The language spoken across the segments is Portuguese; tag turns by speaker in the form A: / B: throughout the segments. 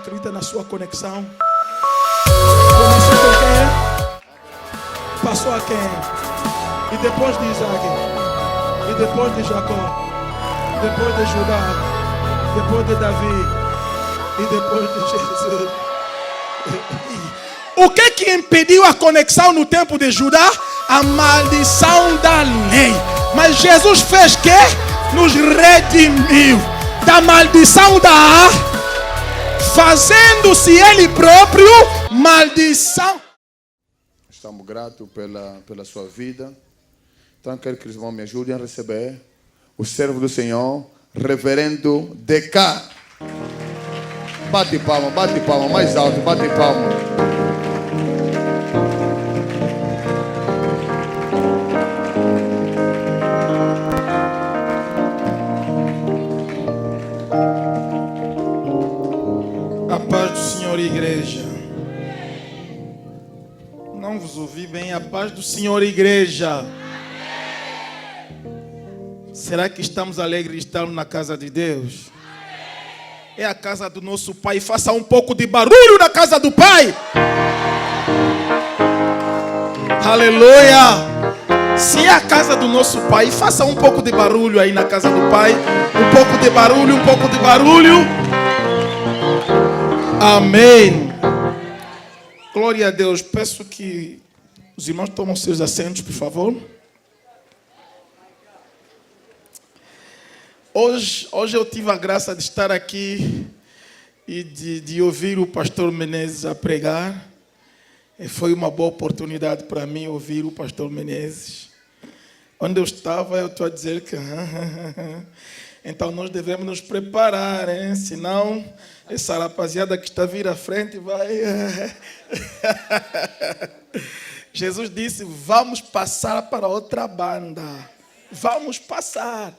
A: acredita na sua conexão? Começou com quem? Passou a quem? E depois de Isaac? E depois de Jacó? Depois de Judá? Depois de Davi? E depois de Jesus? O que impediu a conexão no tempo de Judá? A maldição da lei. Mas Jesus fez que? Nos redimiu da maldição da, fazendo-se Ele próprio maldição.
B: Estamos gratos pela sua vida. Então quero que os irmãos me ajudem a receber o servo do Senhor, reverendo DK. Bate palma, mais alto, bate palma.
A: A paz do Senhor, igreja. Não vos ouvi bem. A paz do Senhor, igreja. Será que estamos alegres de estarmos na casa de Deus? É a casa do nosso Pai. Faça um pouco de barulho na casa do Pai. Aleluia. Se é a casa do nosso Pai, faça um pouco de barulho aí na casa do Pai. Um pouco de barulho, um pouco de barulho. Amém. Glória a Deus. Peço que os irmãos tomem seus assentos, por favor. Hoje eu tive a graça de estar aqui e de ouvir o pastor Menezes a pregar. E foi uma boa oportunidade para mim ouvir o pastor Menezes. Onde eu estava, eu estou a dizer que... Então nós devemos nos preparar, hein? Senão essa rapaziada que está a vir à frente vai... Jesus disse, vamos passar para outra banda. Vamos passar.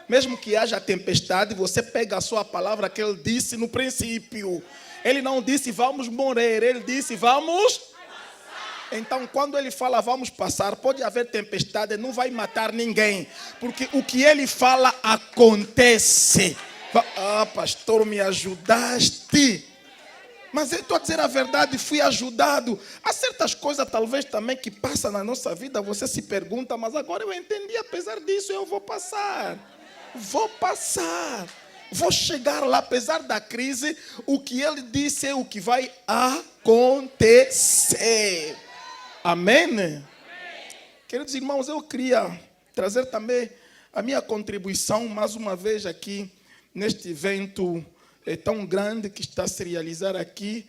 A: Mesmo que haja tempestade, você pega a sua palavra que ele disse no princípio. Ele não disse vamos morrer, ele disse vamos passar. Então quando ele fala vamos passar, pode haver tempestade, não vai matar ninguém. Porque o que ele fala acontece. Ah, pastor, me ajudaste. Mas eu estou a dizer a verdade, fui ajudado. Há certas coisas talvez também que passam na nossa vida, você se pergunta, mas agora eu entendi, apesar disso eu vou passar. Vou passar, vou chegar lá, apesar da crise, o que ele disse é o que vai acontecer. Amém? Queridos irmãos, eu queria trazer também a minha contribuição, mais uma vez aqui, neste evento tão grande que está a se realizar aqui.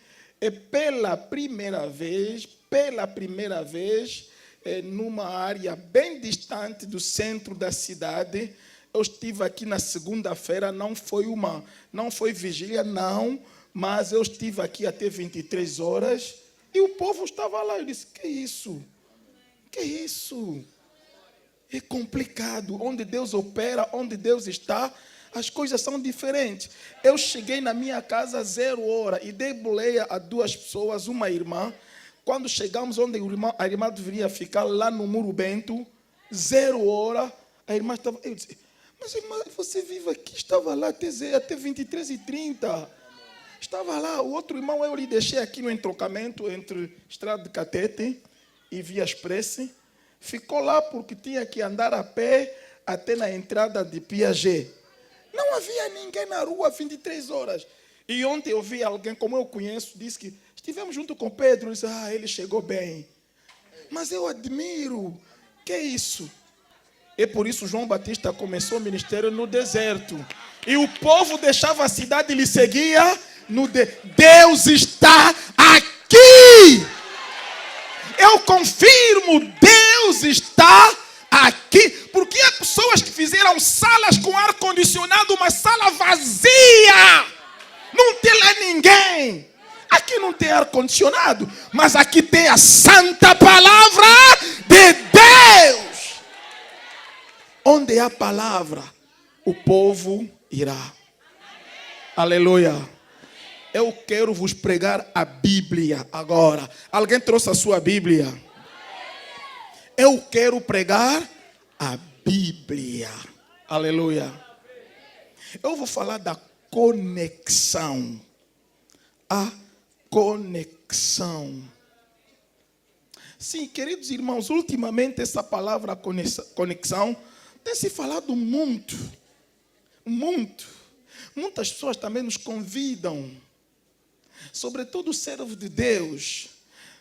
A: Pela primeira vez, numa área bem distante do centro da cidade. Eu estive aqui na segunda-feira, não foi vigília, não, mas eu estive aqui até 23 horas e o povo estava lá. Eu disse, que isso? Que isso? É complicado. Onde Deus opera, onde Deus está, as coisas são diferentes. Eu cheguei na minha casa 0 hora e dei boleia a 2 pessoas, uma irmã. Quando chegamos onde a irmã deveria ficar, lá no Muro Bento, 0 hora, a irmã estava... Eu disse, mas irmã, você vive aqui, estava lá até 23h30. Estava lá, o outro irmão eu lhe deixei aqui no entrocamento entre Estrada de Catete e Via Expresse. Ficou lá porque tinha que andar a pé até na entrada de Piaget. Não havia ninguém na rua 23 horas. E ontem eu vi alguém, como eu conheço, disse que estivemos junto com Pedro. Disse, ele chegou bem. Mas eu admiro. Que é isso? E por isso João Batista começou o ministério no deserto. E o povo deixava a cidade e lhe seguia. Deus está aqui. Eu confirmo, Deus está aqui. Porque há pessoas que fizeram salas com ar-condicionado, uma sala vazia. Não tem lá ninguém. Aqui não tem ar-condicionado, mas aqui tem a santa palavra de Deus. Onde há palavra, o povo irá. Aleluia. Eu quero vos pregar a Bíblia agora. Alguém trouxe a sua Bíblia? Eu quero pregar a Bíblia. Aleluia. Eu vou falar da conexão. a conexão. Sim, queridos irmãos, ultimamente essa palavra conexão tem se falado muito. Muito. Muitas pessoas também nos convidam, sobretudo o servo de Deus.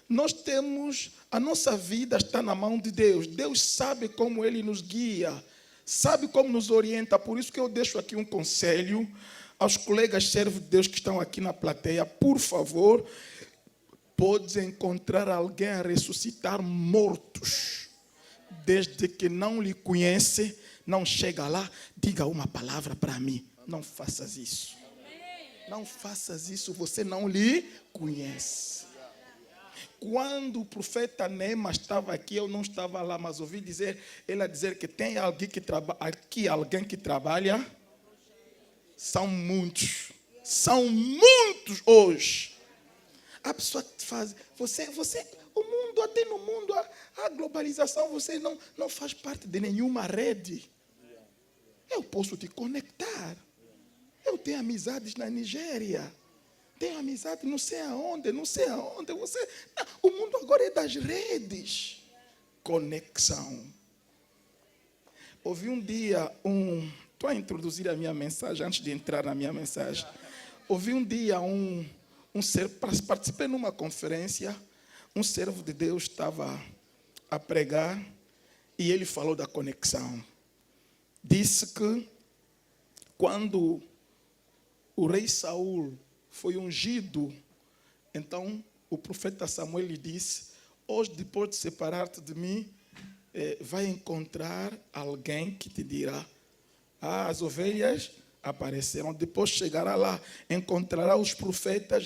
A: Nós temos, a nossa vida está na mão de Deus. Deus sabe como Ele nos guia, sabe como nos orienta. Por isso que eu deixo aqui um conselho aos colegas servos de Deus que estão aqui na plateia. Por favor, podes encontrar alguém a ressuscitar mortos. Desde que não lhe conhece, não chega lá, diga uma palavra para mim. Não faças isso. Não faças isso, você não lhe conhece. Quando o profeta Neema estava aqui, eu não estava lá, mas ouvi dizer, ele a dizer que tem alguém que trabalha. São muitos hoje. A pessoa faz, o mundo, até no mundo, a globalização, você não faz parte de nenhuma rede. Eu posso te conectar. Eu tenho amizades na Nigéria. Tenho amizade não sei aonde. O mundo agora é das redes. Conexão. Ouvi um dia estou a introduzir a minha mensagem antes de entrar na minha mensagem. Ouvi um dia participei numa conferência, um servo de Deus estava a pregar e ele falou da conexão. Disse que quando o rei Saul foi ungido, então o profeta Samuel lhe disse: hoje, depois de separar-te de mim, vai encontrar alguém que te dirá: as ovelhas apareceram. Depois chegará lá, encontrará os profetas.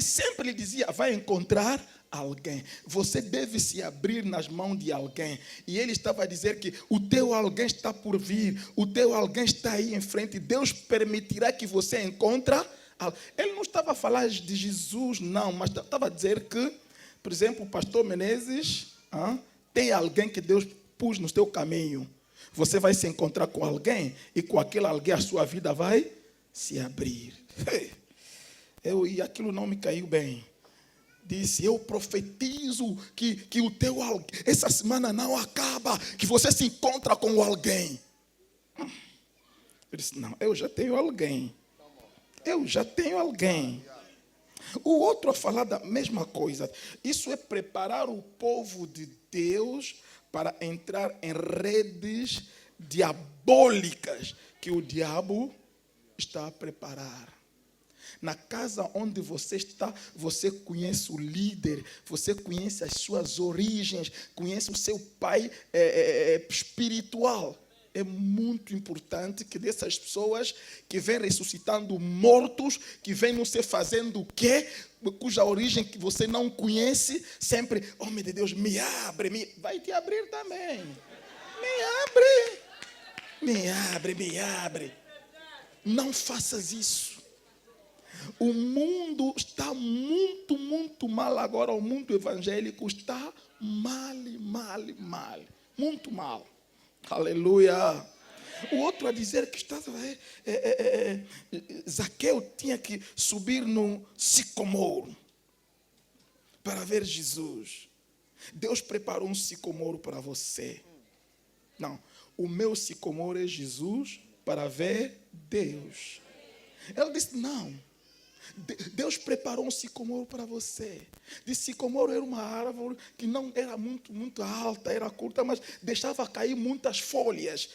A: Sempre lhe dizia: vai encontrar alguém. Você deve se abrir nas mãos de alguém. E ele estava a dizer que o teu alguém está por vir, o teu alguém está aí em frente. Deus permitirá que você encontre. Ele não estava a falar de Jesus, não, mas estava a dizer que, por exemplo, o pastor Menezes tem alguém que Deus pôs no teu caminho. Você vai se encontrar com alguém e com aquele alguém a sua vida vai se abrir. E aquilo não me caiu bem. Disse: eu profetizo que o teu alguém, essa semana não acaba, que você se encontra com alguém. Eu disse: não, eu já tenho alguém. O outro a falar da mesma coisa. Isso é preparar o povo de Deus para entrar em redes diabólicas que o diabo está a preparar. Na casa onde você está, você conhece o líder, você conhece as suas origens, conhece o seu pai espiritual. É muito importante que dessas pessoas que vêm ressuscitando mortos, que vêm não sei fazendo o quê, cuja origem que você não conhece, sempre: homem de Deus, me abre, vai te abrir também. Me abre. Não faças isso. O mundo está muito, muito mal agora. O mundo evangélico está mal. Muito mal. Aleluia. O outro a dizer que Zaqueu tinha que subir no sicomoro para ver Jesus. Deus preparou um sicomoro para você. Não, o meu sicomoro é Jesus para ver Deus. Ele disse: não, Deus preparou um sicomoro para você. De sicomoro era uma árvore que não era muito, muito alta, era curta, mas deixava cair muitas folhas.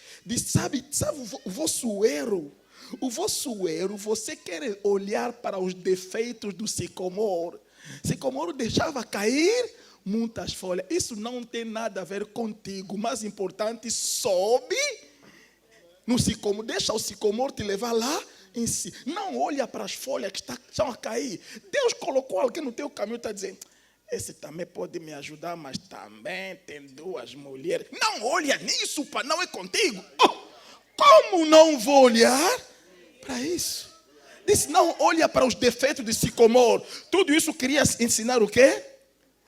A: Sabe o vosso erro? O vosso erro, você quer olhar para os defeitos do sicomoro. Sicomoro deixava cair muitas folhas. Isso não tem nada a ver contigo. O mais importante, sobe no sicomoro, deixa o sicomoro te levar lá em si. Não olha para as folhas que estão a cair. Deus colocou alguém no teu caminho e está dizendo: esse também pode me ajudar, mas também tem duas mulheres. Não olha nisso, pai, não é contigo. Como não vou olhar para isso? Disse: não olha para os defeitos de sicomoro. Tudo isso queria ensinar o quê?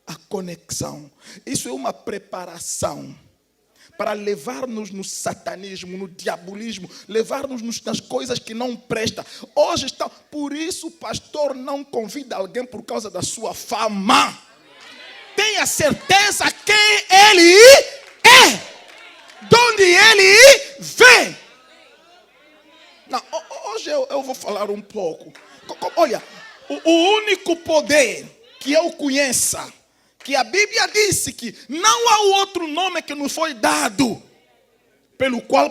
A: A conexão. Isso é uma preparação. para levar-nos no satanismo, no diabolismo, levar-nos nas coisas que não prestam. Hoje está, por isso o pastor não convida alguém por causa da sua fama. Tenha certeza quem ele é, de onde ele vem. Não, hoje eu vou falar um pouco. Olha, o único poder que eu conheça, que a Bíblia disse que não há outro nome que nos foi dado, pelo qual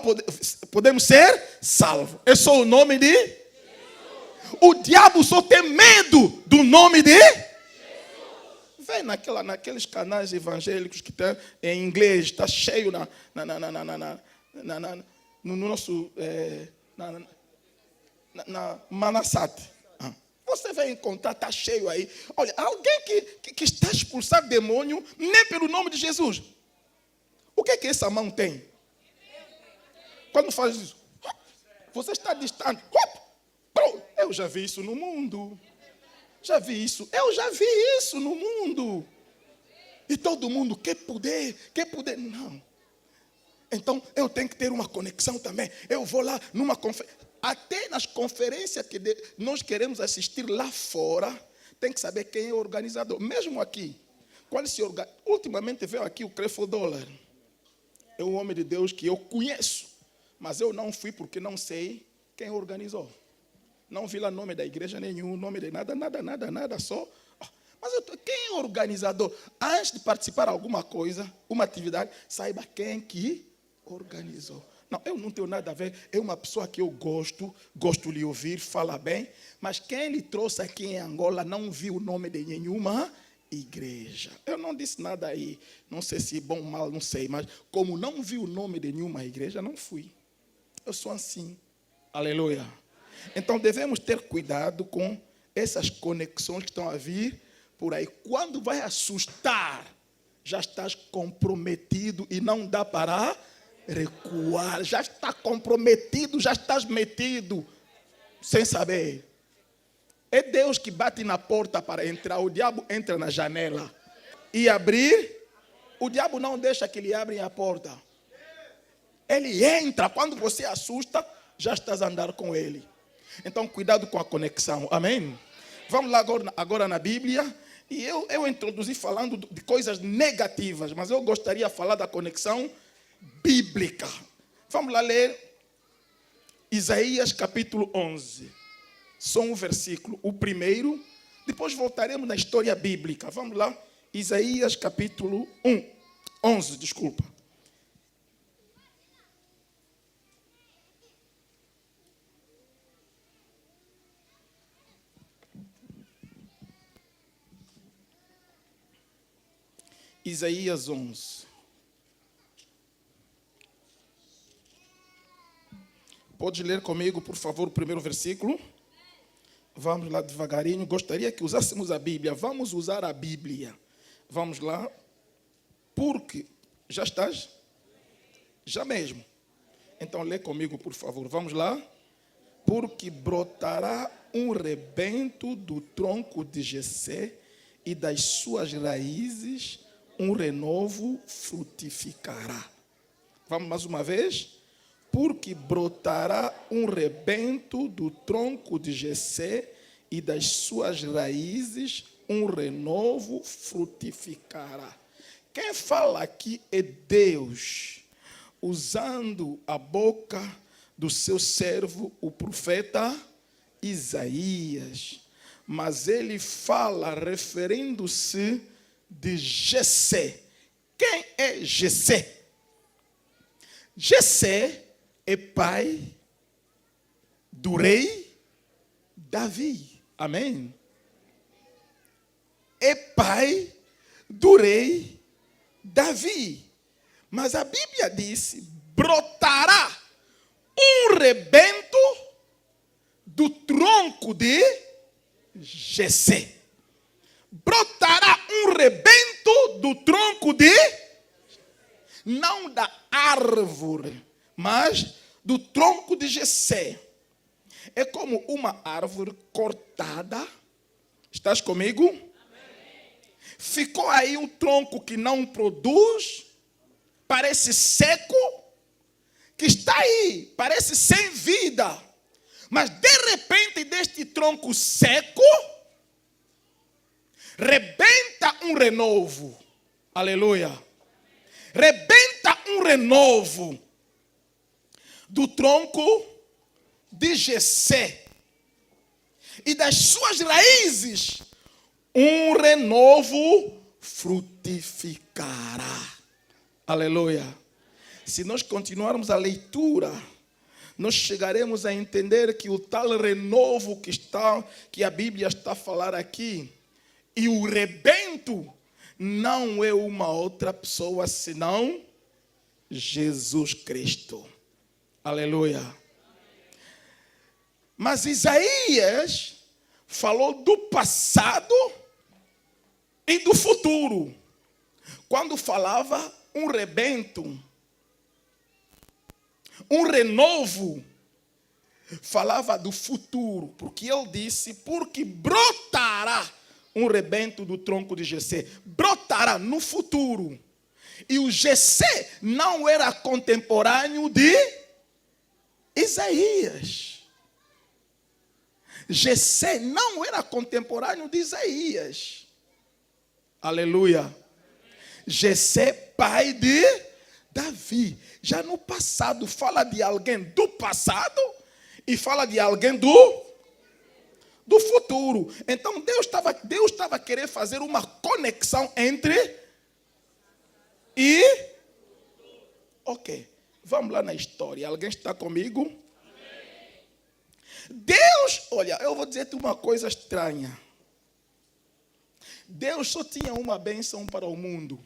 A: podemos ser salvos. É só o nome de Jesus. O diabo só tem medo do nome de Jesus. Vem naqueles canais evangélicos que tem em inglês, está cheio no nosso na Manassat. Você vai encontrar, está cheio aí. Olha, alguém que está a expulsar demônio, nem pelo nome de Jesus. O que é que essa mão tem? Quando faz isso, você está distante. Eu já vi isso no mundo. Eu já vi isso no mundo. E todo mundo quer poder. Não. Então, eu tenho que ter uma conexão também. Eu vou lá numa conferência. Até nas conferências que nós queremos assistir lá fora, tem que saber quem é o organizador. Mesmo aqui, ultimamente veio aqui o Creflo Dollar. É um homem de Deus que eu conheço, mas eu não fui porque não sei quem organizou. Não vi lá nome da igreja nenhum, nome de nada, só. Mas quem é o organizador? Antes de participar de alguma coisa, uma atividade, saiba quem que organizou. Não, eu não tenho nada a ver. É uma pessoa que eu gosto de lhe ouvir, fala bem. Mas quem lhe trouxe aqui em Angola não viu o nome de nenhuma igreja. Eu não disse nada aí. Não sei se bom ou mal, não sei. Mas como não vi o nome de nenhuma igreja, não fui. Eu sou assim. Aleluia. Então devemos ter cuidado com essas conexões que estão a vir por aí. Quando vai assustar, já estás comprometido e não dá para recuar. Já está comprometido, já estás metido, sem saber. É Deus que bate na porta para entrar. O diabo entra na janela e abrir. O diabo não deixa que ele abra a porta. Ele entra. Quando você assusta, já estás a andar com ele. Então, cuidado com a conexão. Amém? Vamos lá agora na Bíblia. E eu introduzi falando de coisas negativas, mas eu gostaria de falar da conexão bíblica. Vamos lá ler Isaías capítulo 11. Só um versículo, o primeiro. Depois voltaremos na história bíblica. Vamos lá, Isaías capítulo 11, desculpa. Isaías 11. Pode ler comigo, por favor, o primeiro versículo. Vamos lá devagarinho. Gostaria que usássemos a Bíblia. Vamos usar a Bíblia. Vamos lá. Porque... Já estás? Já mesmo. Então lê comigo, por favor. Vamos lá. Porque brotará um rebento do tronco de Jessé e das suas raízes um renovo frutificará. Vamos mais uma vez. Porque brotará um rebento do tronco de Jessé e das suas raízes um renovo frutificará. Quem fala aqui é Deus, usando a boca do seu servo, o profeta Isaías. Mas ele fala referindo-se de Jessé. Quem é Jessé? Jessé é pai do rei Davi. Amém? É pai do rei Davi. Mas a Bíblia disse: brotará um rebento do tronco de Jessé. Brotará um rebento do tronco de... Não da árvore, mas do tronco de Jessé. É como uma árvore cortada. Estás comigo? Amém. Ficou aí um tronco que não produz parece seco, que está aí, parece sem vida, mas de repente deste tronco seco, rebenta um renovo. Aleluia. Rebenta um renovo do tronco de Jessé. E das suas raízes, um renovo frutificará. Aleluia. Se nós continuarmos a leitura, nós chegaremos a entender que o tal renovo que a Bíblia está a falar aqui, e o rebento, não é uma outra pessoa senão Jesus Cristo. Aleluia. Mas Isaías falou do passado e do futuro. Quando falava um rebento, um renovo, falava do futuro, porque ele disse, porque brotará um rebento do tronco de Jessé, brotará no futuro. E o Jessé não era contemporâneo de Isaías. Jessé não era contemporâneo de Isaías. Aleluia. Jessé, pai de Davi. Já no passado, fala de alguém do passado e fala de alguém do futuro. Então Deus estava querendo fazer uma conexão entre Ok, vamos lá na história. Alguém está comigo? Amém. Deus, olha, eu vou dizer-te uma coisa estranha. Deus só tinha uma bênção para o mundo.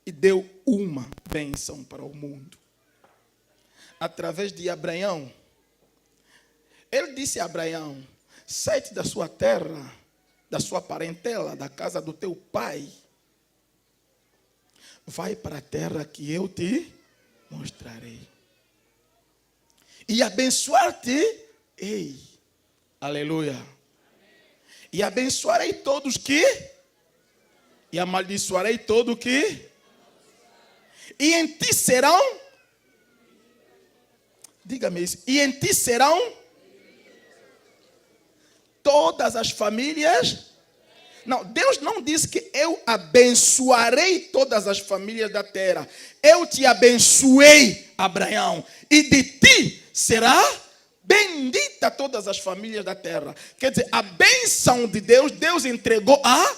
A: E deu uma bênção para o mundo. Através de Abraão. Ele disse a Abraão, sai-te da sua terra, da sua parentela, da casa do teu pai. Vai para a terra que eu te mostrarei. E abençoar-te-ei. Aleluia. E abençoarei todos que... E amaldiçoarei todo que... E em ti serão... Diga-me isso. E em ti serão... todas as famílias... Não, Deus não disse que eu abençoarei todas as famílias da terra. Eu te abençoei, Abraão, e de ti será bendita todas as famílias da terra. Quer dizer, a bênção de Deus, Deus entregou a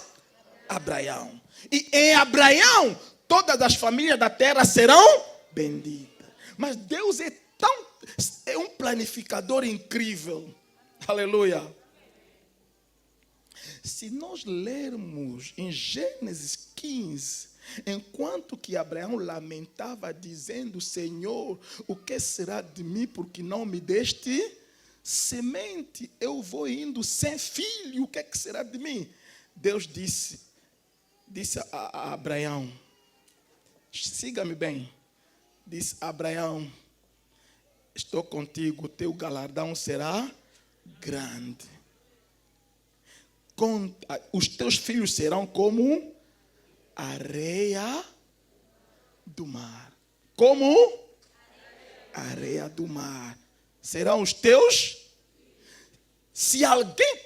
A: Abraão. E em Abraão, todas as famílias da terra serão benditas. Mas Deus é um planificador incrível. Aleluia. Se nós lermos em Gênesis 15, enquanto que Abraão lamentava dizendo, Senhor, o que será de mim porque não me deste semente? Eu vou indo sem filho, o que será de mim? Deus disse a Abraão, siga-me bem, disse a Abraão, estou contigo, o teu galardão será grande. Os teus filhos serão como areia do mar. Como areia do mar. Serão os teus. Se alguém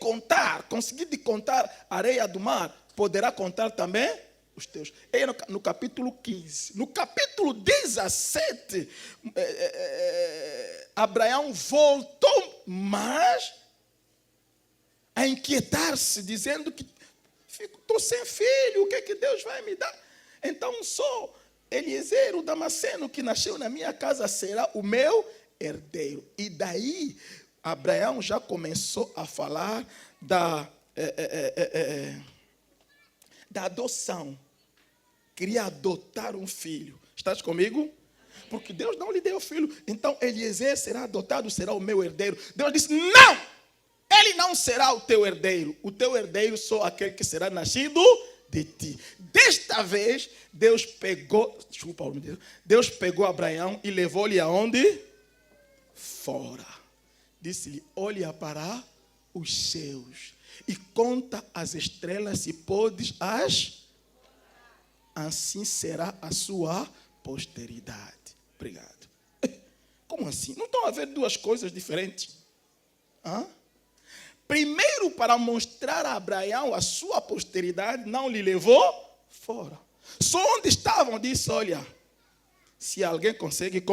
A: conseguir de contar areia do mar, poderá contar também os teus. É no capítulo 15. No capítulo 17, Abraão voltou, mas a inquietar-se, dizendo que estou sem filho, o que é que Deus vai me dar? Então só Eliezer, o Damasceno, que nasceu na minha casa, será o meu herdeiro. E daí, Abraão já começou a falar da adoção. Queria adotar um filho. Estás comigo? Porque Deus não lhe deu filho. Então Eliezer será adotado, será o meu herdeiro. Deus disse, não! Ele não será o teu herdeiro. O teu herdeiro só aquele que será nascido de ti. Desta vez, Deus pegou Abraão e levou-lhe aonde? Fora. Disse-lhe, olha para os céus e conta as estrelas se podes as. Assim será a sua posteridade. Obrigado. Como assim? Não estão a ver duas coisas diferentes? Primeiro, para mostrar a Abraão a sua posteridade, não lhe levou fora. Só onde estavam, disse, olha, se alguém consegue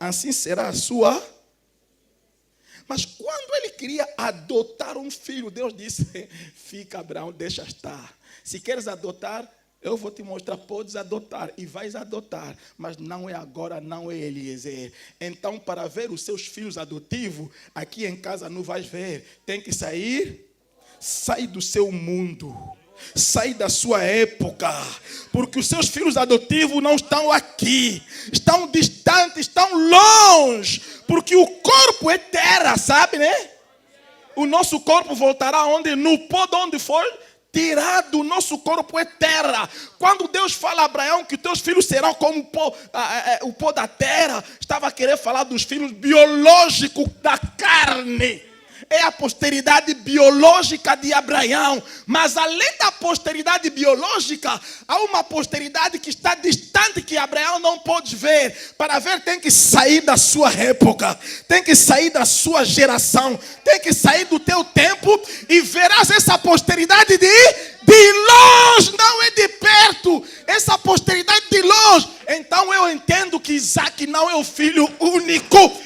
A: assim será a sua. Mas quando ele queria adotar um filho, Deus disse, fica Abraão, deixa estar. Se queres adotar, eu vou te mostrar, podes adotar e vais adotar, mas não é agora, não é Eliezer. Então, para ver os seus filhos adotivos, aqui em casa não vais ver. Tem que sair, sai do seu mundo, sai da sua época, porque os seus filhos adotivos não estão aqui, estão distantes, estão longe, porque o corpo é terra, sabe, né? O nosso corpo voltará onde? No pó de onde for tirado, o nosso corpo é terra. Quando Deus fala a Abraão que teus filhos serão como o pó da terra, estava a querer falar dos filhos biológicos da carne. É a posteridade biológica de Abraão. Mas além da posteridade biológica, há uma posteridade que está distante, que Abraão não pode ver. Para ver, tem que sair da sua época, tem que sair da sua geração, tem que sair do teu tempo, e verás essa posteridade de longe, não é de perto. Essa posteridade de longe. Então eu entendo que Isaac não é o filho único.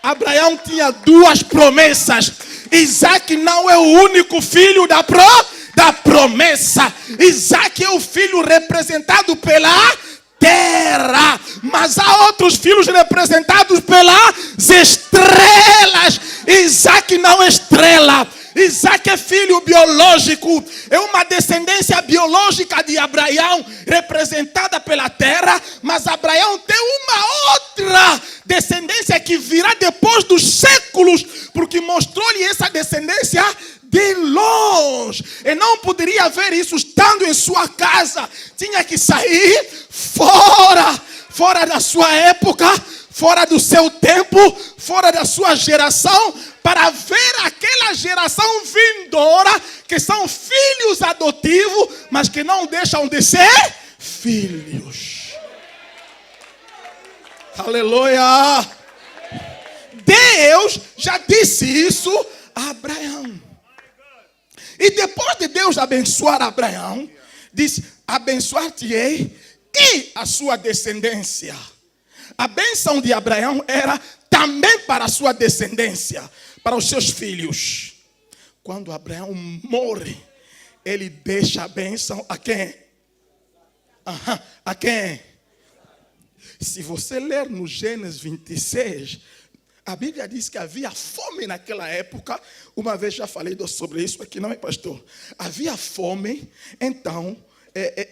A: Abraão tinha duas promessas. Isaac não é o único filho da promessa. Isaac é o filho representado pela terra, mas há outros filhos representados pelas estrelas. Isaac não é estrela. Isaac é filho biológico, é uma descendência biológica de Abraão, representada pela terra, mas Abraão tem uma outra descendência que virá depois dos séculos, porque mostrou-lhe essa descendência de longe. E não poderia ver isso estando em sua casa, tinha que sair fora da sua época, fora do seu tempo, fora da sua geração, para ver aquela geração vindoura, que são filhos adotivos, mas que não deixam de ser filhos. Aleluia! Deus já disse isso a Abraão. E depois de Deus abençoar Abraão, disse, abençoar-te-ei e a sua descendência. A bênção de Abraão era também para a sua descendência, para os seus filhos. Quando Abraão morre, ele deixa a bênção a quem? A quem? Se você ler no Gênesis 26, a Bíblia diz que havia fome naquela época. Uma vez já falei sobre isso aqui, não é, pastor? Havia fome, então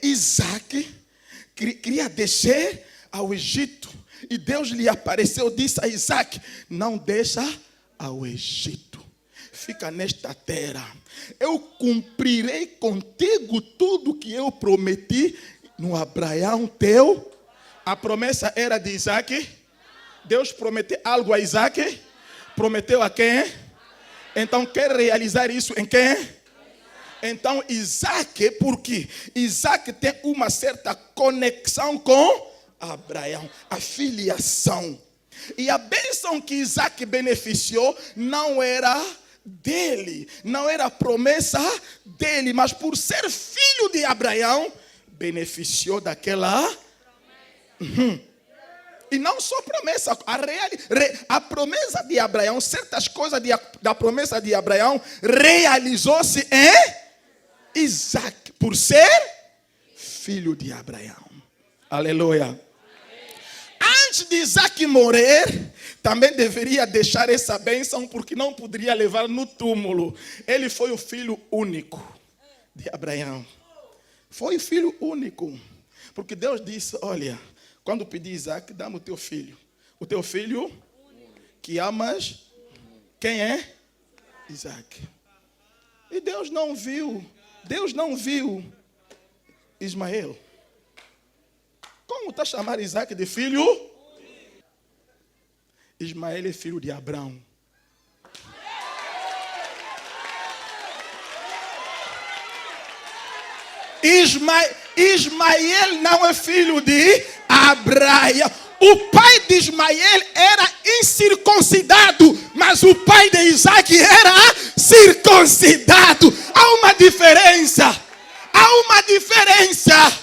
A: Isaac queria descer ao Egito. E Deus lhe apareceu, disse a Isaac, não deixa ao Egito, fica nesta terra. Eu cumprirei contigo tudo que eu prometi no Abraão teu. A promessa era de Isaac. Deus prometeu algo a Isaac. Prometeu a quem? Então quer realizar isso em quem? Então Isaac, porque Isaac tem uma certa conexão com Abraão, a filiação. E a bênção que Isaac beneficiou não era dele, não era a promessa dele, mas por ser filho de Abraão, beneficiou daquela. E não só promessa, a promessa de Abraão, certas coisas da promessa de Abraão realizou-se em Isaac, por ser filho de Abraão. Aleluia. Antes de Isaac morrer, também deveria deixar essa bênção, porque não poderia levar no túmulo. Ele foi o filho único de Abraão. Foi o filho único. Porque Deus disse, olha, quando pedi Isaac, dá-me o teu filho. O teu filho que amas, quem é? Isaac. E Deus não viu Ismael. Como está a chamar Isaac de filho? Ismael é filho de Abraão. Ismael não é filho de Abraão. O pai de Ismael era incircuncidado, mas o pai de Isaac era circuncidado. Há uma diferença. Há uma diferença.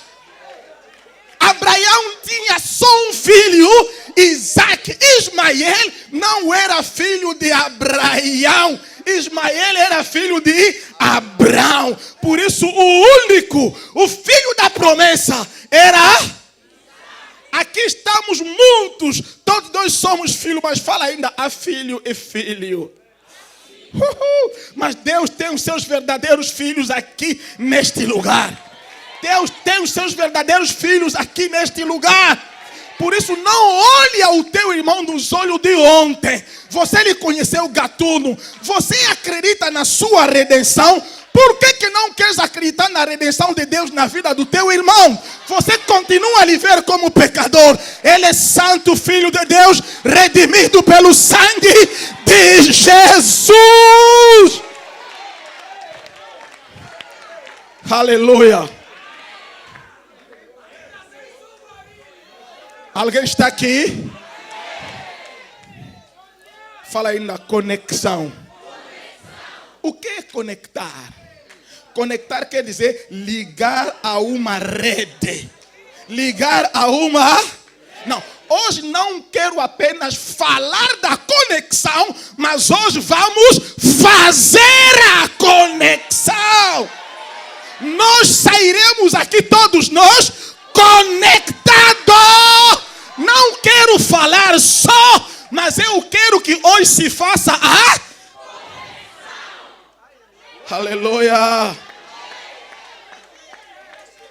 A: Abraão tinha só um filho, Isaac. Ismael não era filho de Abraão. Ismael era filho de Abraão. Por isso o filho da promessa era... Aqui estamos muitos, todos nós somos filhos, mas fala ainda a filho e filho. Mas Deus tem os seus verdadeiros filhos aqui neste lugar. Deus tem os seus verdadeiros filhos aqui neste lugar. Por isso não olha o teu irmão nos olhos de ontem. Você lhe conheceu gatuno. Você acredita na sua redenção. Por que não queres acreditar na redenção de Deus na vida do teu irmão? Você continua a lhe ver como pecador. Ele é santo, filho de Deus, redimido pelo sangue de Jesus. Aleluia. Alguém está aqui? Fala aí na conexão. O que é conectar? Conectar quer dizer ligar a uma rede. Ligar a uma... Não, hoje não quero apenas falar da conexão, mas hoje vamos fazer a conexão. Nós sairemos aqui todos nós conectados. Não quero falar só, mas eu quero que hoje se faça a... Aleluia.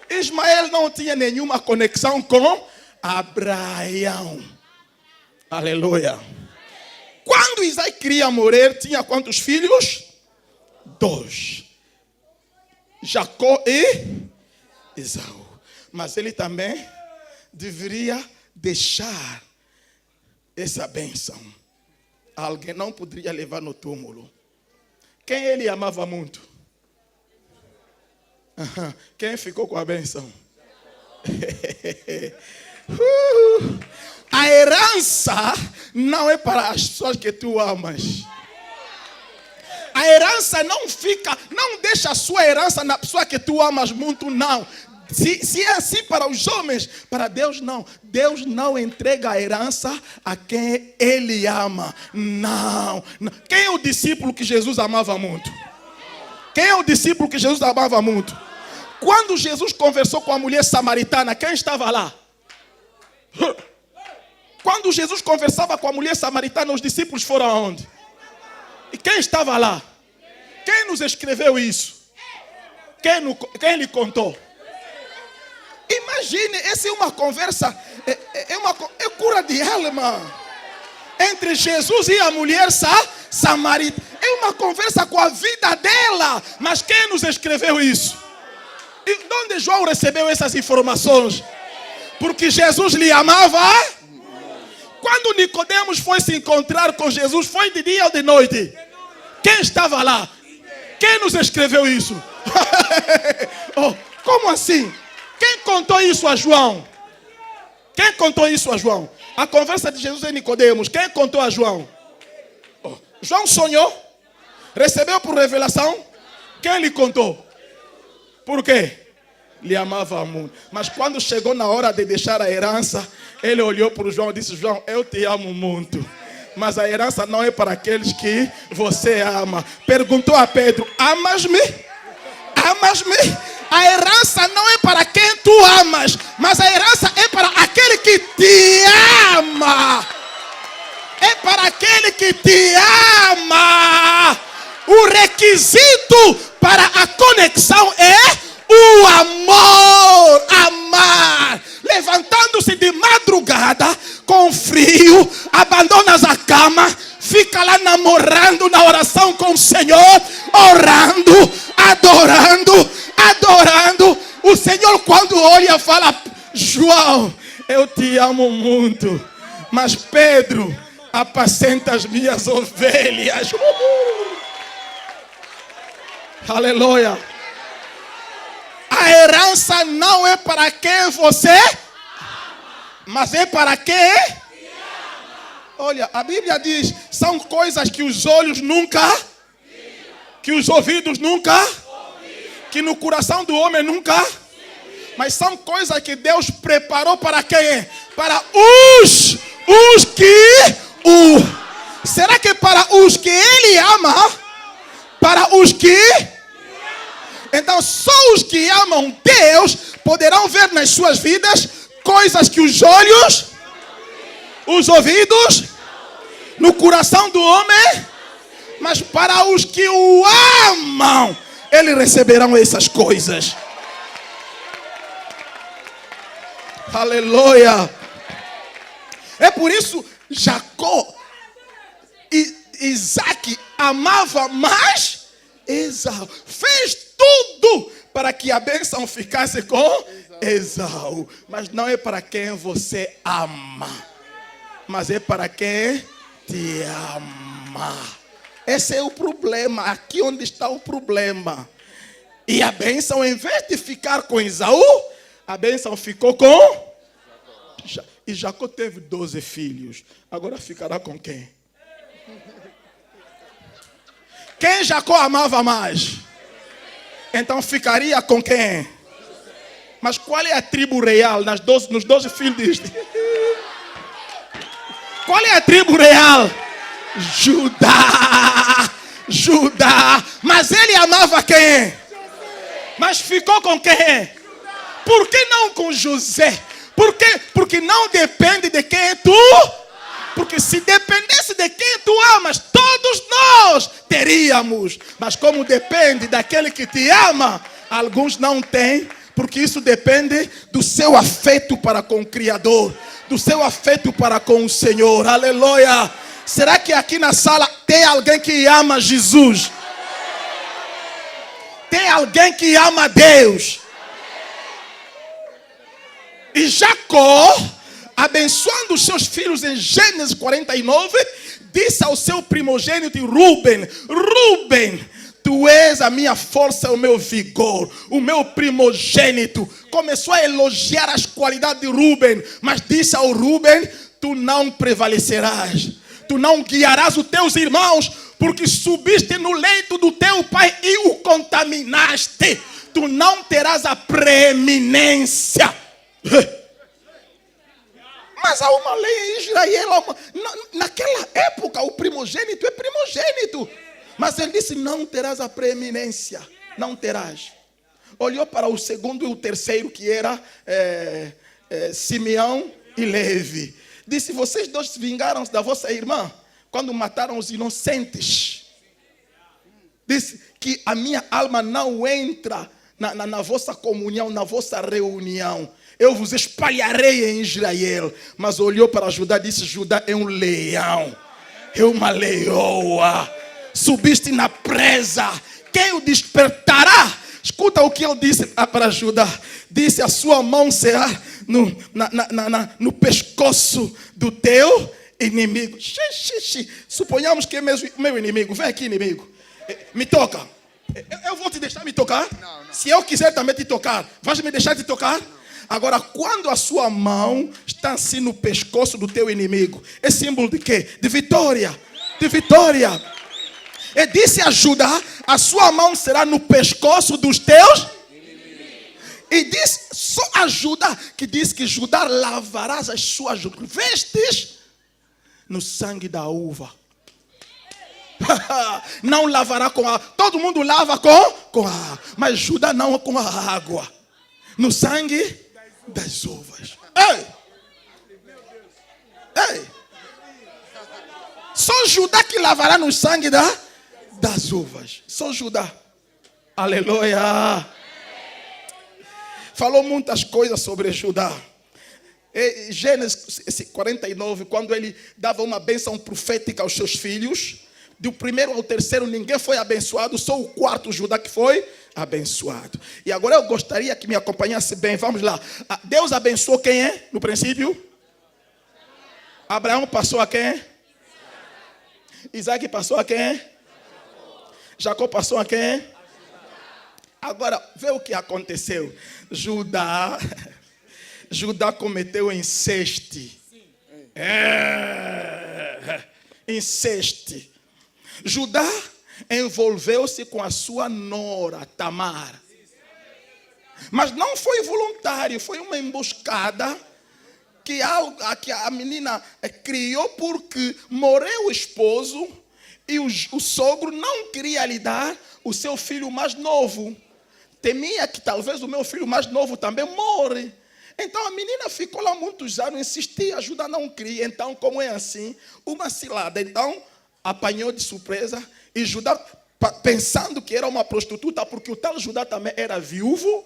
A: Ismael não tinha nenhuma conexão com Abraão. Aleluia. Quando Isaac queria morrer, tinha quantos filhos? 2. Jacó e Esaú. Mas ele também deveria deixar essa bênção. Alguém não poderia levar no túmulo. Quem ele amava muito? Quem ficou com a bênção? A herança não é para as pessoas que tu amas. A herança não fica, não deixa a sua herança na pessoa que tu amas muito, não. Se é assim para os homens, para Deus não. Deus não entrega a herança a quem Ele ama. Não. Quem é o discípulo que Jesus amava muito? Quem é o discípulo que Jesus amava muito? Quando Jesus conversou com a mulher samaritana, quem estava lá? Quando Jesus conversava com a mulher samaritana, os discípulos foram aonde? E quem estava lá? Quem nos escreveu isso? Quem lhe contou? Imagine, essa é uma conversa, é cura de alma. Entre Jesus e a mulher samaritana. É uma conversa com a vida dela. Mas quem nos escreveu isso? E de onde João recebeu essas informações? Porque Jesus lhe amava. Quando Nicodemos foi se encontrar com Jesus, foi de dia ou de noite? Quem estava lá? Quem nos escreveu isso? Oh, como assim? Quem contou isso a João? Quem contou isso a João? A conversa de Jesus e Nicodemos. Quem contou a João? Oh, João sonhou? Recebeu por revelação? Quem lhe contou? Por quê? Lhe amava muito. Mas quando chegou na hora de deixar a herança, ele olhou para o João e disse: João, eu te amo muito, mas a herança não é para aqueles que você ama. Perguntou a Pedro: amas-me? Amas-me? A herança não é para quem tu amas, mas a herança é para aquele que te ama. É para aquele que te ama. O requisito para a conexão é o amor. Amar. Levantando-se de madrugada, com frio, abandonas a cama, fica lá namorando na oração com o Senhor, orando, adorando. O Senhor, quando olha, fala: João, eu te amo muito, mas Pedro, apacenta as minhas ovelhas. Aleluia. A a herança não é para quem você mas é para quem? Olha, a Bíblia diz, são coisas que os olhos nunca, que os ouvidos nunca, que no coração do homem nunca, mas são coisas que Deus preparou para quem? Para os que o... Será que para os que Ele ama? Para os que... Então só os que amam Deus poderão ver nas suas vidas coisas que os olhos, os ouvidos, no coração do homem, mas para os que o amam, eles receberão essas coisas. Aleluia. É por isso Jacó e Isaac amava mais Esaú. Fez tudo para que a bênção ficasse com Esaú. Mas não é para quem você ama, mas é para quem te ama. Esse é o problema. Aqui onde está o problema. E a bênção, em vez de ficar com Esaú, a bênção ficou com... E Jacó teve 12 filhos. Agora ficará com quem? Quem Jacó amava mais? Então ficaria com quem? Mas qual é a tribo real nos 12 filhos deste? Qual é a tribo real? Judá. Judá. Mas ele amava quem? Mas ficou com quem? Por que não com José? Por quê? Porque não depende de quem tu... Porque se dependesse de quem tu amas, todos nós teríamos. Mas como depende daquele que te ama, alguns não têm. Porque isso depende do seu afeto para com o Criador. Do seu afeto para com o Senhor. Aleluia. Será que aqui na sala tem alguém que ama Jesus? Tem alguém que ama Deus? E Jacó, abençoando os seus filhos em Gênesis 49, disse ao seu primogênito Rúben: Rúben, tu és a minha força, o meu vigor, o meu primogênito. Começou a elogiar as qualidades de Rúben, mas disse ao Rúben: tu não prevalecerás, tu não guiarás os teus irmãos, porque subiste no leito do teu pai e o contaminaste. Tu não terás a preeminência. Mas há uma lei em Israel. Naquela época o primogênito é primogênito. Mas ele disse: não terás a preeminência. Não terás. Olhou para o segundo e o terceiro, que era Simeão e Levi. Disse: vocês dois se vingaram da vossa irmã quando mataram os inocentes. Disse que a minha alma não entra na vossa comunhão, na vossa reunião. Eu vos espalharei em Israel. Mas olhou para Judá e disse: Judá é um leão, é uma leoa. Subiste na presa, quem o despertará? Escuta o que ele disse para Judá. Disse: a sua mão será no pescoço do teu inimigo. Suponhamos que é meu inimigo. Vem aqui, inimigo. Me toca. Eu vou te deixar me tocar? Não. Se eu quiser também te tocar, vais me deixar te tocar? Agora, quando a sua mão está assim no pescoço do teu inimigo, é símbolo de quê? De vitória. De vitória. E disse a Judá: a sua mão será no pescoço dos teus inimigos. E disse, só a Judá, que diz que Judá lavarás as suas vestes no sangue da uva. Não lavará com a... Todo mundo lava com a... Mas Judá não com a água. No sangue das uvas. Ei! Ei! Só Judá que lavará no sangue das uvas. Só Judá. Aleluia. Falou muitas coisas sobre Judá. Em Gênesis 49, quando ele dava uma bênção profética aos seus filhos, do primeiro ao terceiro ninguém foi abençoado, só o quarto Judá que foi abençoado. E agora eu gostaria que me acompanhasse bem. Vamos lá. Deus abençoou quem é no princípio? Abraão passou a quem? Isaac passou a quem? Jacó passou a quem? Agora, vê o que aconteceu. Judá cometeu incesto. Incesto. Judá envolveu-se com a sua nora, Tamar. Mas não foi voluntário, foi uma emboscada que a menina criou porque morreu o esposo e o sogro não queria lhe dar o seu filho mais novo. Temia que talvez o meu filho mais novo também morre. Então a menina ficou lá muitos anos, insistia, Judá não queria. Então, como é assim, uma cilada. Então, apanhou de surpresa e Judá, pensando que era uma prostituta, porque o tal Judá também era viúvo,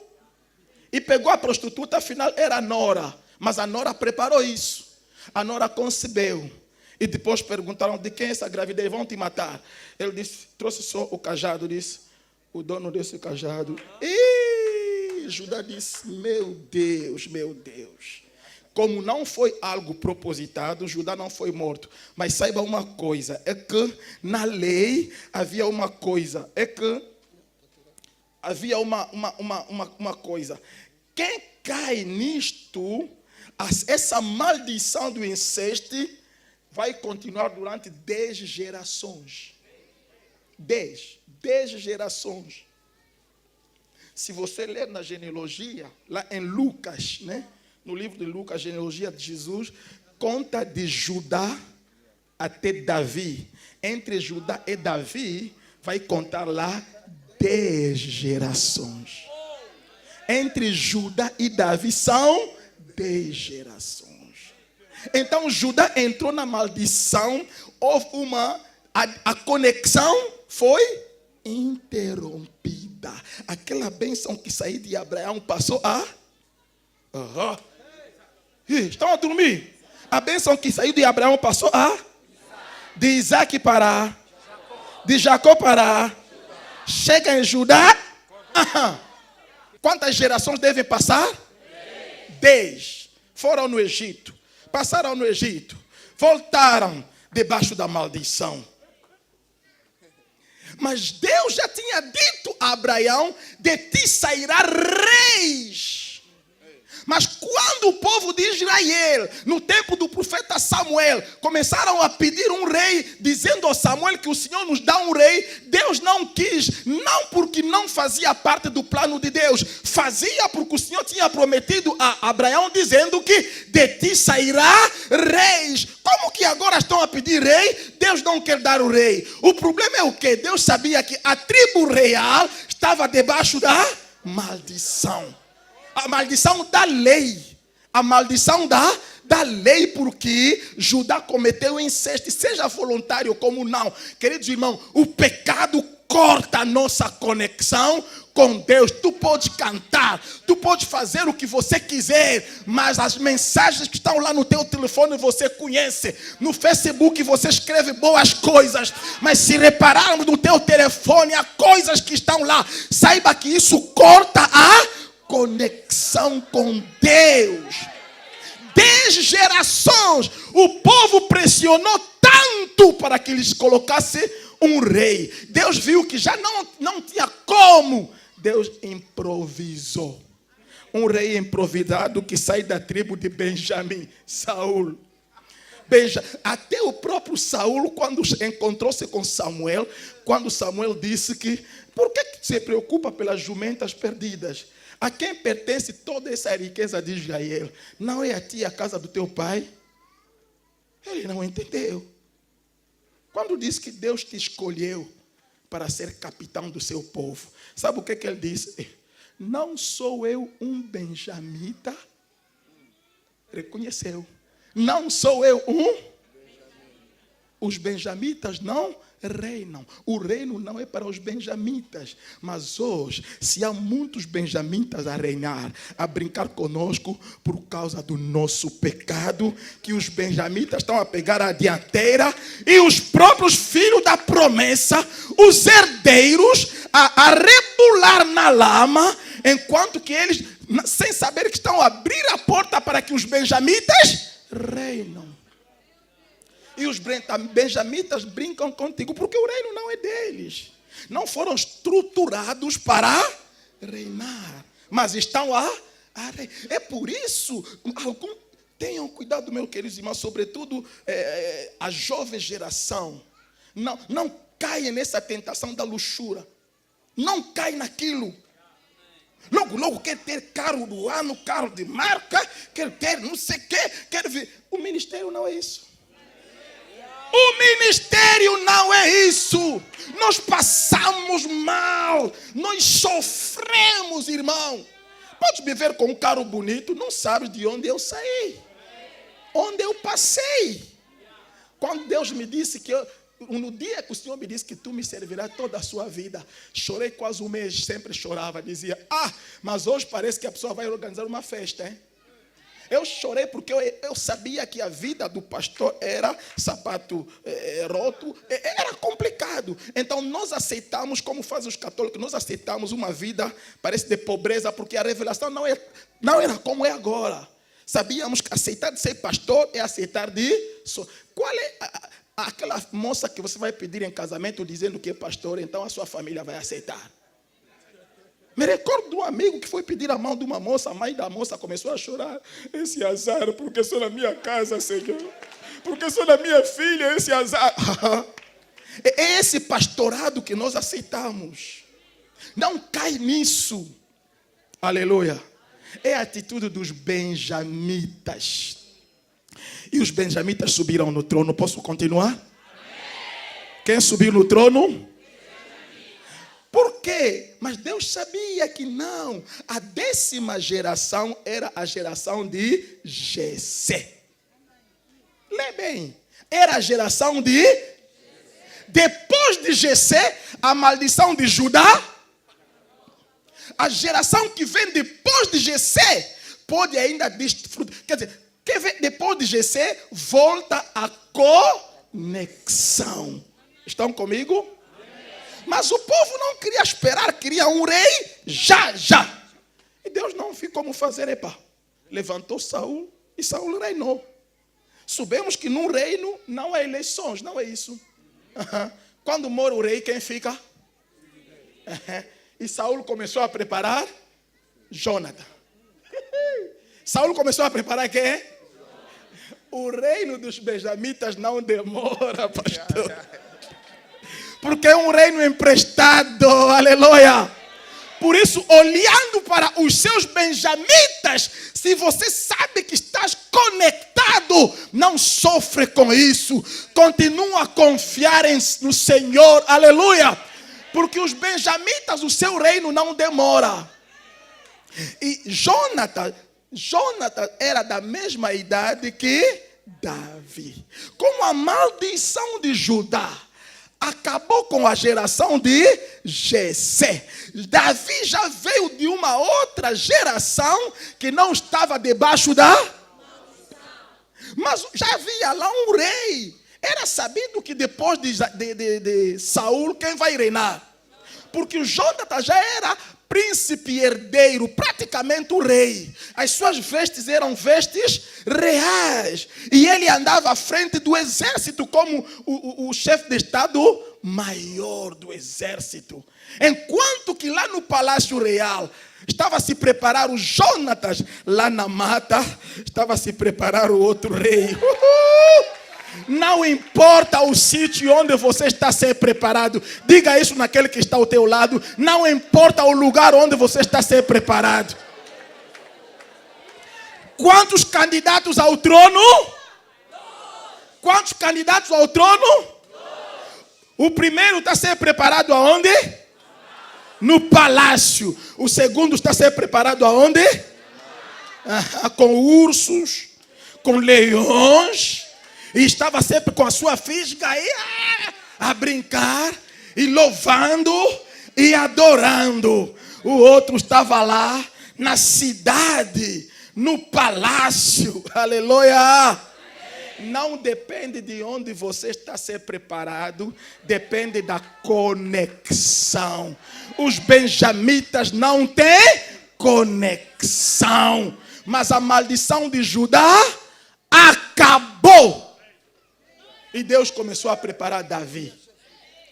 A: e pegou a prostituta, afinal era a nora. Mas a nora preparou isso. A nora concebeu. E depois perguntaram, de quem é essa gravidez? Vão te matar. Ele disse, trouxe só o cajado. Disse, o dono desse cajado. E Judá disse, meu Deus, meu Deus. Como não foi algo propositado, Judá não foi morto. Mas saiba uma coisa, é que na lei havia uma coisa. É que havia uma coisa. Quem cai nisto, essa maldição do incesto vai continuar durante 10 gerações. 10 gerações. Se você ler na genealogia, lá em Lucas, né? No livro de Lucas, a genealogia de Jesus, conta de Judá até Davi. Entre Judá e Davi, vai contar lá 10 gerações. Entre Judá e Davi são 10 gerações. Então Judá entrou na maldição, houve a conexão foi interrompida. Aquela bênção que saiu de Abraão passou a... Estão a dormir? A bênção que saiu de Abraão passou a... De Isaac para... De Jacó para... Chega em Judá... Quantas gerações devem passar? 10. Foram no Egito. Passaram no Egito. Voltaram debaixo da maldição. Mas Deus já tinha dito a Abraão, de ti sairá reis. Mas quando o povo de Israel, no tempo do profeta Samuel, começaram a pedir um rei, dizendo a Samuel que o Senhor nos dá um rei, Deus não quis, não porque não fazia parte do plano de Deus, fazia porque o Senhor tinha prometido a Abraão, dizendo que de ti sairá reis. Como que agora estão a pedir rei? Deus não quer dar o rei. O problema é o quê? Deus sabia que a tribo real estava debaixo da maldição. A maldição da lei. A maldição da lei, porque Judá cometeu incesto. Seja voluntário como não. Queridos irmãos, o pecado corta a nossa conexão com Deus. Tu pode cantar, tu pode fazer o que você quiser, mas as mensagens que estão lá no teu telefone você conhece. No Facebook você escreve boas coisas, mas se repararmos no teu telefone, há coisas que estão lá. Saiba que isso corta a conexão com Deus. 10 gerações o povo pressionou tanto para que eles colocassem um rei. Deus viu que já não tinha como. Deus improvisou. Um rei improvisado que sai da tribo de Benjamim, Saul. Até o próprio Saul, quando encontrou-se com Samuel, quando Samuel disse que, por que se preocupa pelas jumentas perdidas? A quem pertence toda essa riqueza de Israel? Não é a ti a casa do teu pai? Ele não entendeu. Quando diz que Deus te escolheu para ser capitão do seu povo, sabe o que ele disse? Não sou eu um benjamita? Reconheceu. Não sou eu um? Os benjamitas não reinam. O reino não é para os benjamitas. Mas hoje, se há muitos benjamitas a reinar, a brincar conosco por causa do nosso pecado, que os benjamitas estão a pegar a dianteira e os próprios filhos da promessa, os herdeiros, a rebolar na lama, enquanto que eles, sem saber que estão a abrir a porta para que os benjamitas reinam. E os benjamitas brincam contigo, porque o reino não é deles. Não foram estruturados para reinar. Mas estão a reinar. É por isso, tenham cuidado, meus queridos irmãos, sobretudo a jovem geração. Não caia nessa tentação da luxúria. Não caia naquilo. Logo quer ter carro do ano, carro de marca, quer ter não sei o quê, quer ver. O ministério não é isso. O ministério não é isso. Nós passamos mal, nós sofremos, irmão. Podes me ver com um carro bonito, não sabes de onde eu saí, onde eu passei. Quando Deus me disse que no dia que o Senhor me disse que tu me servirás toda a sua vida, chorei quase um mês, sempre chorava, dizia, mas hoje parece que a pessoa vai organizar uma festa, hein? Eu chorei porque eu sabia que a vida do pastor era sapato roto, era complicado. Então nós aceitamos, como fazem os católicos, nós aceitamos uma vida, parece de pobreza, porque a revelação não era como é agora. Sabíamos que aceitar de ser pastor é aceitar de... Qual é aquela moça que você vai pedir em casamento dizendo que é pastor, então a sua família vai aceitar? Me recordo de um amigo que foi pedir a mão de uma moça, a mãe da moça começou a chorar. Esse azar, porque sou na minha casa, Senhor. Porque sou na minha filha, esse azar. É esse pastorado que nós aceitamos. Não cai nisso. Aleluia. É a atitude dos benjamitas. E os benjamitas subiram no trono. Posso continuar? Amém. Quem subiu no trono? Por quê? Mas Deus sabia que não. A 10ª geração era a geração de Jessé. Lê bem. Era a geração de... Depois de Jessé, a maldição de Judá. A geração que vem depois de Jessé pode ainda desfrutar. Quer dizer, quem vem depois de Jessé volta a conexão. Estão comigo? Mas o povo não queria esperar, queria um rei já. E Deus não viu como fazer, levantou Saul e Saul reinou. Sabemos que num reino não há eleições, não é isso. Quando mora o rei, quem fica? E Saul começou a preparar Jonathan. Saul começou a preparar quem? O reino dos benjamitas não demora, pastor. Porque é um reino emprestado, aleluia. Por isso, olhando para os seus benjamitas, se você sabe que estás conectado, não sofre com isso. Continua a confiar no Senhor, aleluia. Porque os benjamitas, o seu reino não demora. E Jonathan era da mesma idade que Davi. Como a maldição de Judá acabou com a geração de Jessé, Davi já veio de uma outra geração que não estava debaixo da... Mas já havia lá um rei. Era sabido que depois de Saul, quem vai reinar? Porque o Jonathan já era príncipe herdeiro, praticamente o rei. As suas vestes eram vestes reais. E ele andava à frente do exército como o chefe de estado maior do exército. Enquanto que lá no palácio real estava a se preparar o Jonatas, lá na mata estava a se preparar o outro rei. Não importa o sítio onde você está a ser preparado. Diga isso naquele que está ao teu lado. Não importa o lugar onde você está a ser preparado. Quantos candidatos ao trono? Quantos candidatos ao trono? O primeiro está a ser preparado aonde? No palácio. O segundo está a ser preparado aonde? Com ursos, com leões. E estava sempre com a sua fisga aí, a brincar, e louvando e adorando. O outro estava lá na cidade, no palácio. Aleluia! Não depende de onde você está a ser preparado, depende da conexão. Os benjamitas não têm conexão, mas a maldição de Judá acabou. E Deus começou a preparar Davi.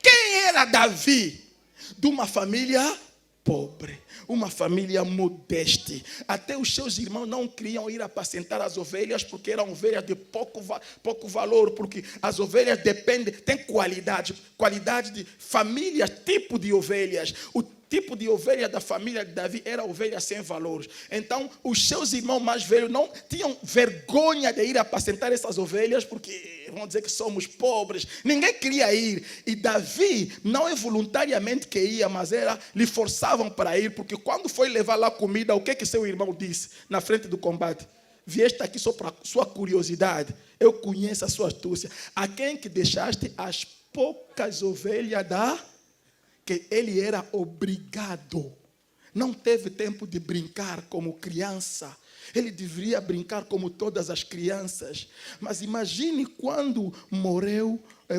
A: Quem era Davi? De uma família pobre, uma família modesta. Até os seus irmãos não queriam ir apacentar as ovelhas porque eram ovelhas de pouco valor, porque as ovelhas dependem, tem qualidade de família, tipo de ovelhas. O tipo de ovelha da família de Davi era ovelha sem valores. Então, os seus irmãos mais velhos não tinham vergonha de ir apacentar essas ovelhas, porque vão dizer que somos pobres. Ninguém queria ir. E Davi não é voluntariamente que ia, mas lhe forçavam para ir, porque quando foi levar lá comida, o que seu irmão disse na frente do combate? Vieste aqui só para sua curiosidade. Eu conheço a sua astúcia. A quem que deixaste as poucas ovelhas que ele era obrigado. Não teve tempo de brincar como criança. Ele deveria brincar como todas as crianças. Mas imagine quando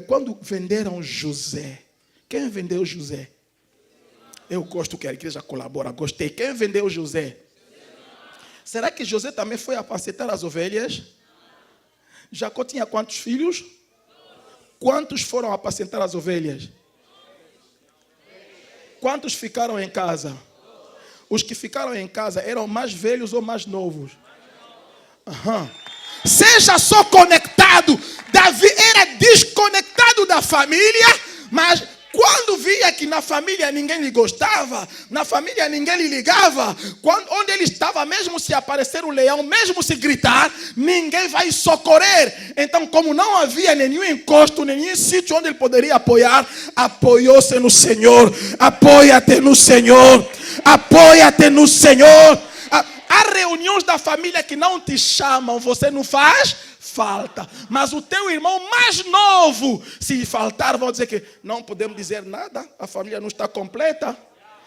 A: quando venderam José. Quem vendeu José? Eu gosto que a igreja colabora. Gostei. Quem vendeu José? Será que José também foi apacentar as ovelhas? Jacó tinha quantos filhos? Quantos foram apacentar as ovelhas? Quantos ficaram em casa? Os que ficaram em casa eram mais velhos ou mais novos? Seja só conectado. Davi era desconectado da família, mas quando via que na família ninguém lhe gostava, na família ninguém lhe ligava, onde ele estava, mesmo se aparecer um leão, mesmo se gritar, ninguém vai socorrer. Então, como não havia nenhum encosto, nenhum sítio onde ele poderia apoiar, apoiou-se no Senhor. Apóia-te no Senhor. Apoia-te no Senhor. Há reuniões da família que não te chamam, você não faz falta. Mas o teu irmão mais novo, se faltar, vão dizer que não podemos dizer nada, a família não está completa.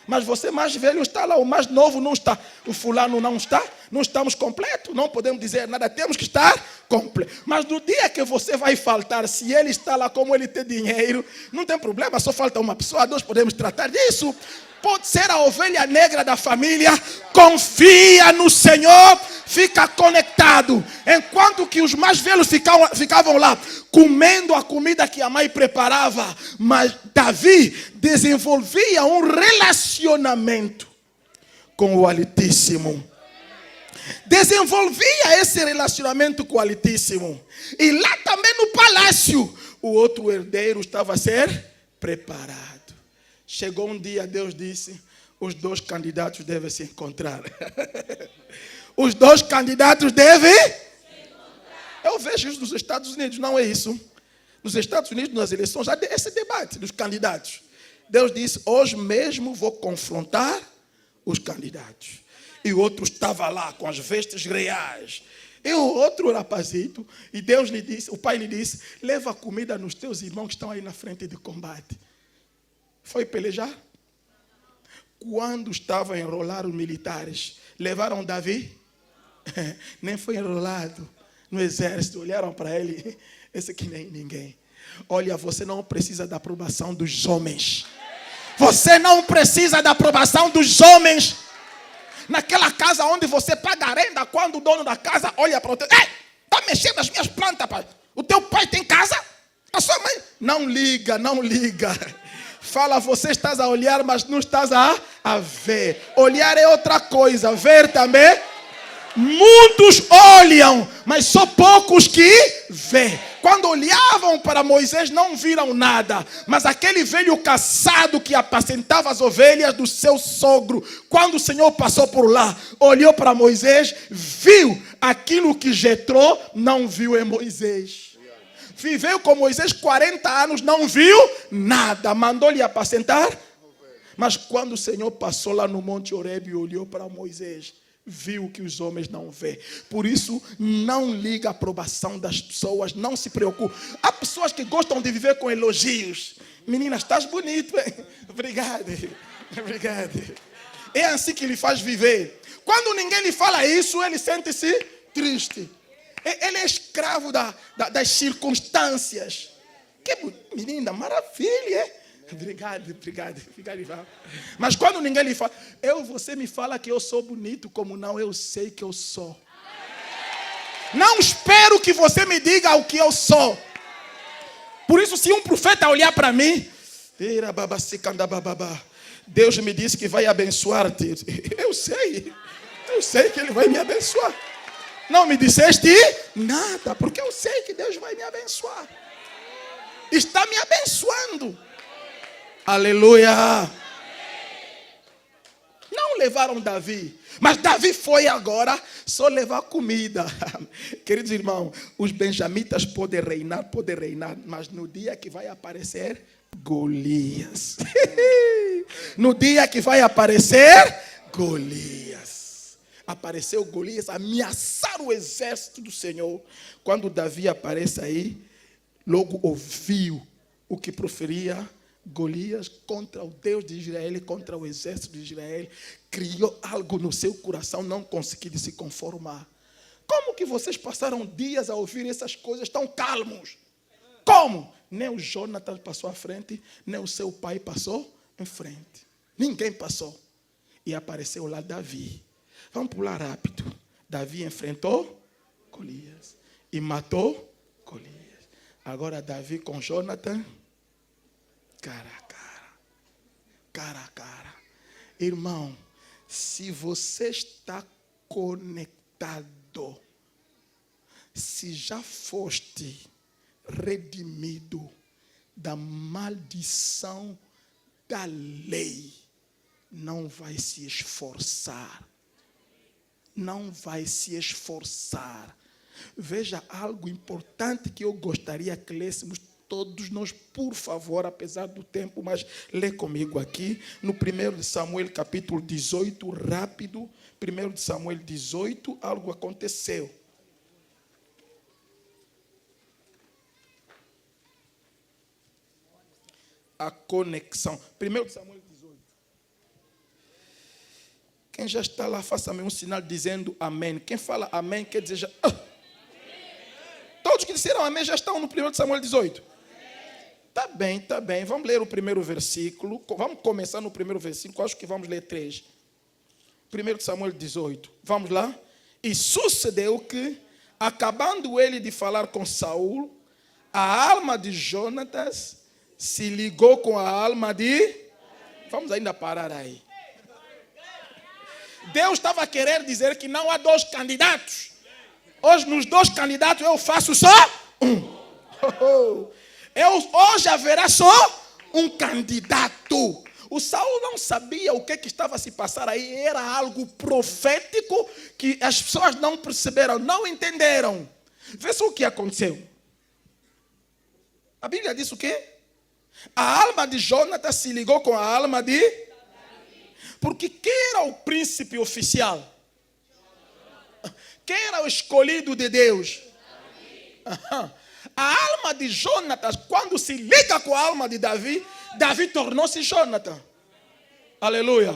A: Mas você mais velho está lá, o mais novo não está, o fulano não está, não estamos completos, não podemos dizer nada, temos que estar completos. Mas no dia que você vai faltar, se ele está lá, como ele tem dinheiro, não tem problema, só falta uma pessoa, nós podemos tratar disso. Pode ser a ovelha negra da família, confia no Senhor, fica conectado. Enquanto que os mais velhos ficavam lá, comendo a comida que a mãe preparava. Mas Davi desenvolvia um relacionamento com o Altíssimo. Desenvolvia esse relacionamento com o Altíssimo. E lá também no palácio, o outro herdeiro estava a ser preparado. Chegou um dia, Deus disse, os dois candidatos devem se encontrar. Os dois candidatos devem se encontrar. Eu vejo isso nos Estados Unidos, não é isso? Nos Estados Unidos, nas eleições, já esse debate dos candidatos. Deus disse, hoje mesmo vou confrontar os candidatos. E o outro estava lá com as vestes reais. E o outro rapazito, e Deus lhe disse, o pai lhe disse, leva comida nos teus irmãos que estão aí na frente de combate. Foi pelejar? Quando estavam a enrolar os militares, levaram Davi? Nem foi enrolado no exército. Olharam para ele, esse aqui nem ninguém. Olha, você não precisa da aprovação dos homens. Você não precisa da aprovação dos homens. Naquela casa onde você paga a renda, quando o dono da casa olha para o teu... Ei, está mexendo nas minhas plantas, pai. O teu pai tem casa? A sua mãe? Não liga, não liga. Fala, você estás a olhar, mas não estás a ver. Olhar é outra coisa, ver também. Muitos olham, mas só poucos que vê. Quando olhavam para Moisés, não viram nada. Mas aquele velho caçado que apacentava as ovelhas do seu sogro, quando o Senhor passou por lá, olhou para Moisés, viu aquilo que Jetró não viu em Moisés. Viveu com Moisés 40 anos, não viu nada. Mandou-lhe apacentar. Mas quando o Senhor passou lá no Monte Horebe e olhou para Moisés, viu que os homens não vê. Por isso, não liga a aprovação das pessoas, não se preocupe. Há pessoas que gostam de viver com elogios. Menina, estás bonito, hein? Obrigado. Obrigado. É assim que ele faz viver. Quando ninguém lhe fala isso, ele sente-se triste. Ele é escravo das circunstâncias. Que menina, maravilha. Obrigado. Mas quando ninguém lhe fala, você me fala que eu sou bonito, como não, eu sei que eu sou. Não espero que você me diga o que eu sou. Por isso, se um profeta olhar para mim, Deus me disse que vai abençoar-te. Eu sei que Ele vai me abençoar. Não me disseste nada, porque eu sei que Deus vai me abençoar. Está me abençoando. Aleluia. Não levaram Davi, mas Davi foi agora só levar comida. Queridos irmãos, os benjamitas podem reinar, mas no dia que vai aparecer Golias. No dia que vai aparecer Golias. Apareceu Golias, ameaçar o exército do Senhor. Quando Davi aparece aí, logo ouviu o que proferia Golias contra o Deus de Israel, contra o exército de Israel. Criou algo no seu coração, não conseguiu se conformar. Como que vocês passaram dias a ouvir essas coisas tão calmos? Como? Nem o Jonatas passou à frente, nem o seu pai passou em frente. Ninguém passou. E apareceu lá Davi. Vamos pular rápido. Davi enfrentou Golias e matou Golias. Agora Davi com Jonatas, cara a cara. Irmão, se você está conectado, se já foste redimido da maldição da lei, não vai se esforçar. Não vai se esforçar. Veja algo importante que eu gostaria que lêssemos todos nós, por favor, apesar do tempo, mas lê comigo aqui, no 1 Samuel capítulo 18, rápido, 1 Samuel 18, algo aconteceu. A conexão. 1 Samuel 18. Quem já está lá, faça-me um sinal dizendo amém. Quem fala amém quer dizer já... Todos que disseram amém já estão no 1 Samuel 18. Tá bem. Vamos ler o primeiro versículo. Vamos começar no primeiro versículo. Acho que vamos ler 3. 1 Samuel 18. Vamos lá? E sucedeu que, acabando ele de falar com Saul, a alma de Jonatas se ligou com a alma de... Vamos ainda parar aí. Deus estava querendo dizer que não há dois candidatos. Hoje, nos dois candidatos, eu faço só um. Hoje haverá só um candidato. O Saul não sabia o que estava a se passar aí. Era algo profético que as pessoas não perceberam, não entenderam. Vê só o que aconteceu. A Bíblia diz o quê? A alma de Jonatas se ligou com a alma de... Porque quem era o príncipe oficial? Quem era o escolhido de Deus? A alma de Jonatas, quando se liga com a alma de Davi, Davi tornou-se Jonatas. Aleluia.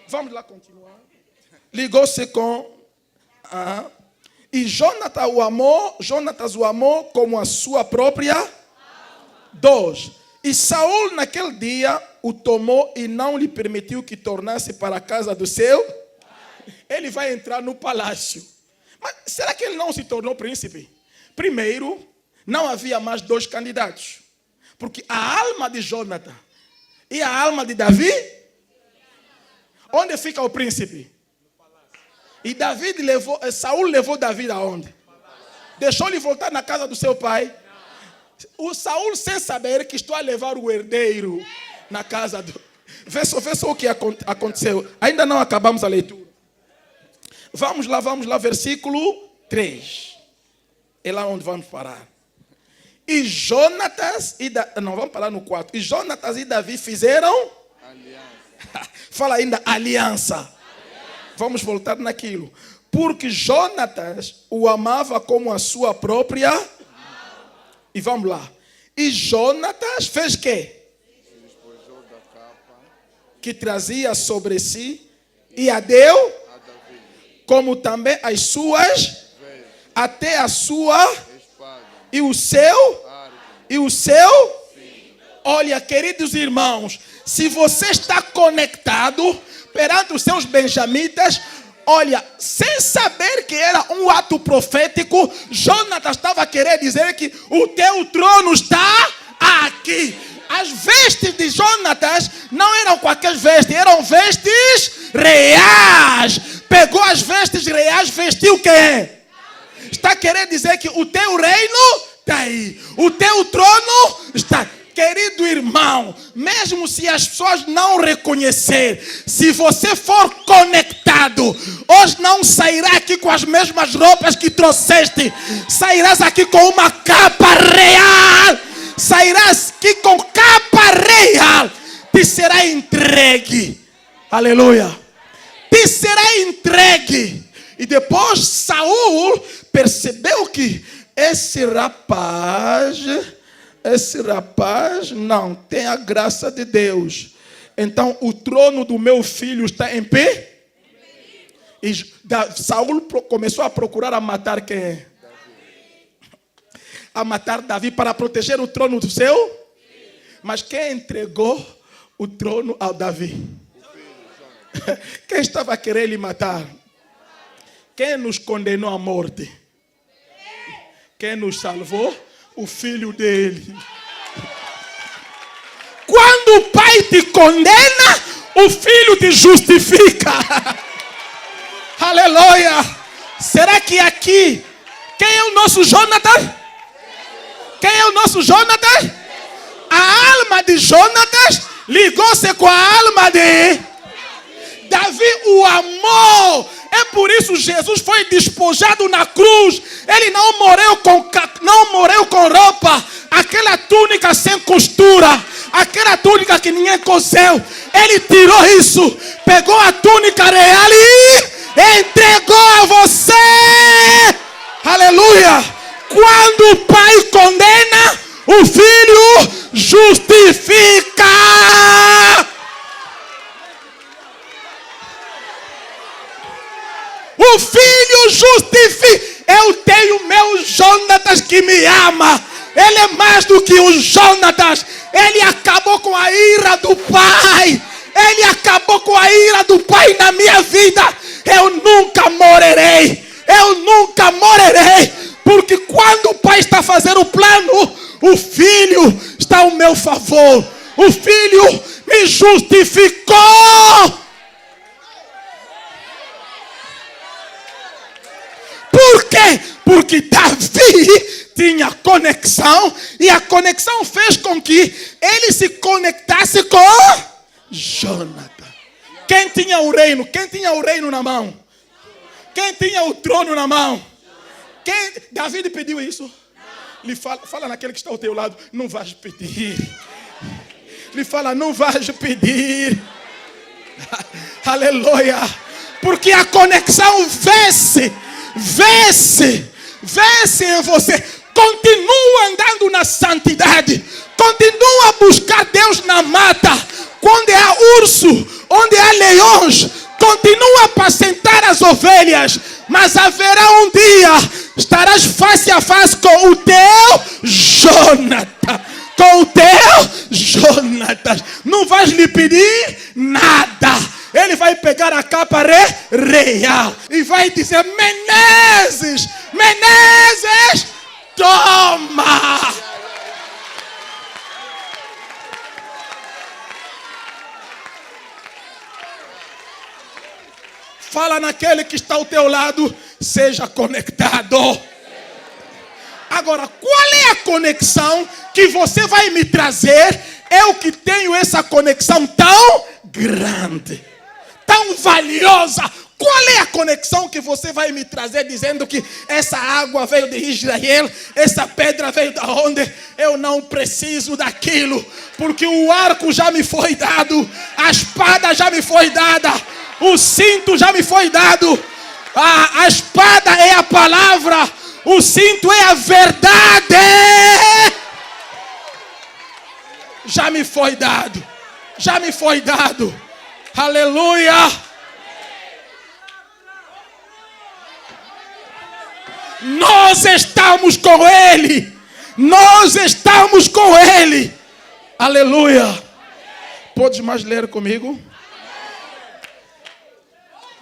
A: Vamos lá continuar. Ligou-se com... E Jonatas o amou como a sua própria... 2. E Saul naquele dia o tomou e não lhe permitiu que tornasse para a casa do seu. Ele vai entrar no palácio. Mas será que ele não se tornou príncipe? Primeiro, não havia mais dois candidatos. Porque a alma de Jonatas e a alma de Davi, onde fica o príncipe? E Saul levou Davi aonde? Deixou-lhe voltar na casa do seu pai. O Saul, sem saber que estou a levar o herdeiro na casa do... Vê só o que aconteceu. Ainda não acabamos a leitura. Vamos lá, versículo 3. É lá onde vamos parar. E Jonatas Não, vamos parar no 4. E Jonatas e Davi fizeram... Aliança. Fala ainda, aliança. Vamos voltar naquilo. Porque Jonatas o amava como a sua própria... E vamos lá. E Jonatas fez o quê? Se despojou da capa que trazia sobre si e a deu a Davi, como também as suas vezes, até a sua espada e o seu arco, e o seu filho. Olha, queridos irmãos, se você está conectado perante os seus benjamitas, olha, sem saber que era um ato profético, Jonatas estava querendo dizer que o teu trono está aqui. As vestes de Jonatas não eram qualquer veste, eram vestes reais. Pegou as vestes reais, vestiu o quê? Está querendo dizer que o teu reino está aí. O teu trono está aí. Querido irmão, mesmo se as pessoas não reconhecerem, se você for conectado, hoje não sairá aqui com as mesmas roupas que trouxeste. Sairás aqui com uma capa real. Sairás aqui com capa real. Te será entregue. Aleluia. Te será entregue. E depois Saul percebeu que esse rapaz não tem a graça de Deus. Então o trono do meu filho está em pé. E Saul começou a procurar a matar quem? A matar Davi para proteger o trono do seu. Mas quem entregou o trono ao Davi? Quem estava a querer lhe matar? Quem nos condenou à morte? Quem nos salvou? O filho dele. Quando o pai te condena, o filho te justifica. Aleluia. Será que aqui, quem é o nosso Jonatas? Quem é o nosso Jonatas? A alma de Jonatas ligou-se com a alma de Davi, o amor. É por isso Jesus foi despojado na cruz. Ele não morreu com roupa. Aquela túnica sem costura. Aquela túnica que ninguém coseu. Ele tirou isso. Pegou a túnica real e entregou a você. Aleluia. Quando o pai condena, o filho justifica. O filho justifica. Eu tenho meu Jonatas que me ama. Ele é mais do que o Jonatas. Ele acabou com a ira do pai. Ele acabou com a ira do pai na minha vida. Eu nunca morrerei. Eu nunca morrerei. Porque quando o pai está fazendo o plano, o filho está ao meu favor. O filho me justificou. Por quê? Porque Davi tinha conexão e a conexão fez com que ele se conectasse com Jonathan. Quem tinha o reino? Quem tinha o reino na mão? Quem tinha o trono na mão? Davi pediu isso? Lhe fala naquele que está ao teu lado, não vais pedir. Lhe fala, não vais pedir. Aleluia. Porque a conexão vence em você. Continua andando na santidade. Continua a buscar Deus na mata. Onde há urso, onde há leões, continua a apacentar as ovelhas. Mas haverá um dia, estarás face a face com o teu Jonathan. Com o teu Jonathan. Não vais lhe pedir nada. Ele vai pegar a capa real e vai dizer: Menezes, toma. Fala naquele que está ao teu lado, seja conectado. Agora, qual é a conexão que você vai me trazer? Eu que tenho essa conexão tão grande, tão valiosa. Qual é a conexão que você vai me trazer dizendo que essa água veio de Israel, essa pedra veio da onde? Eu não preciso daquilo, porque o arco já me foi dado, a espada já me foi dada, o cinto já me foi dado, a espada é a palavra, o cinto é a verdade. Já me foi dado, já me foi dado. Aleluia. Nós estamos com Ele. Nós estamos com Ele. Aleluia. Podes mais ler comigo?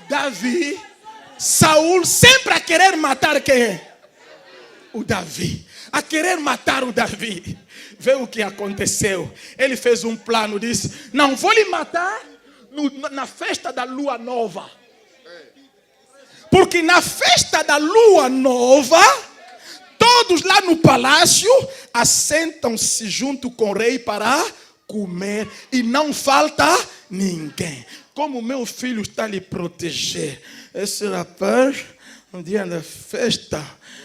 A: Davi, Saul sempre a querer matar quem é? O Davi. A querer matar o Davi. Vê o que aconteceu. Ele fez um plano, disse: não vou lhe matar na festa da lua nova. Porque na festa da lua nova, todos lá no palácio assentam-se junto com o rei para comer e não falta ninguém. Como meu filho está a lhe proteger. Esse rapaz, no dia da festa,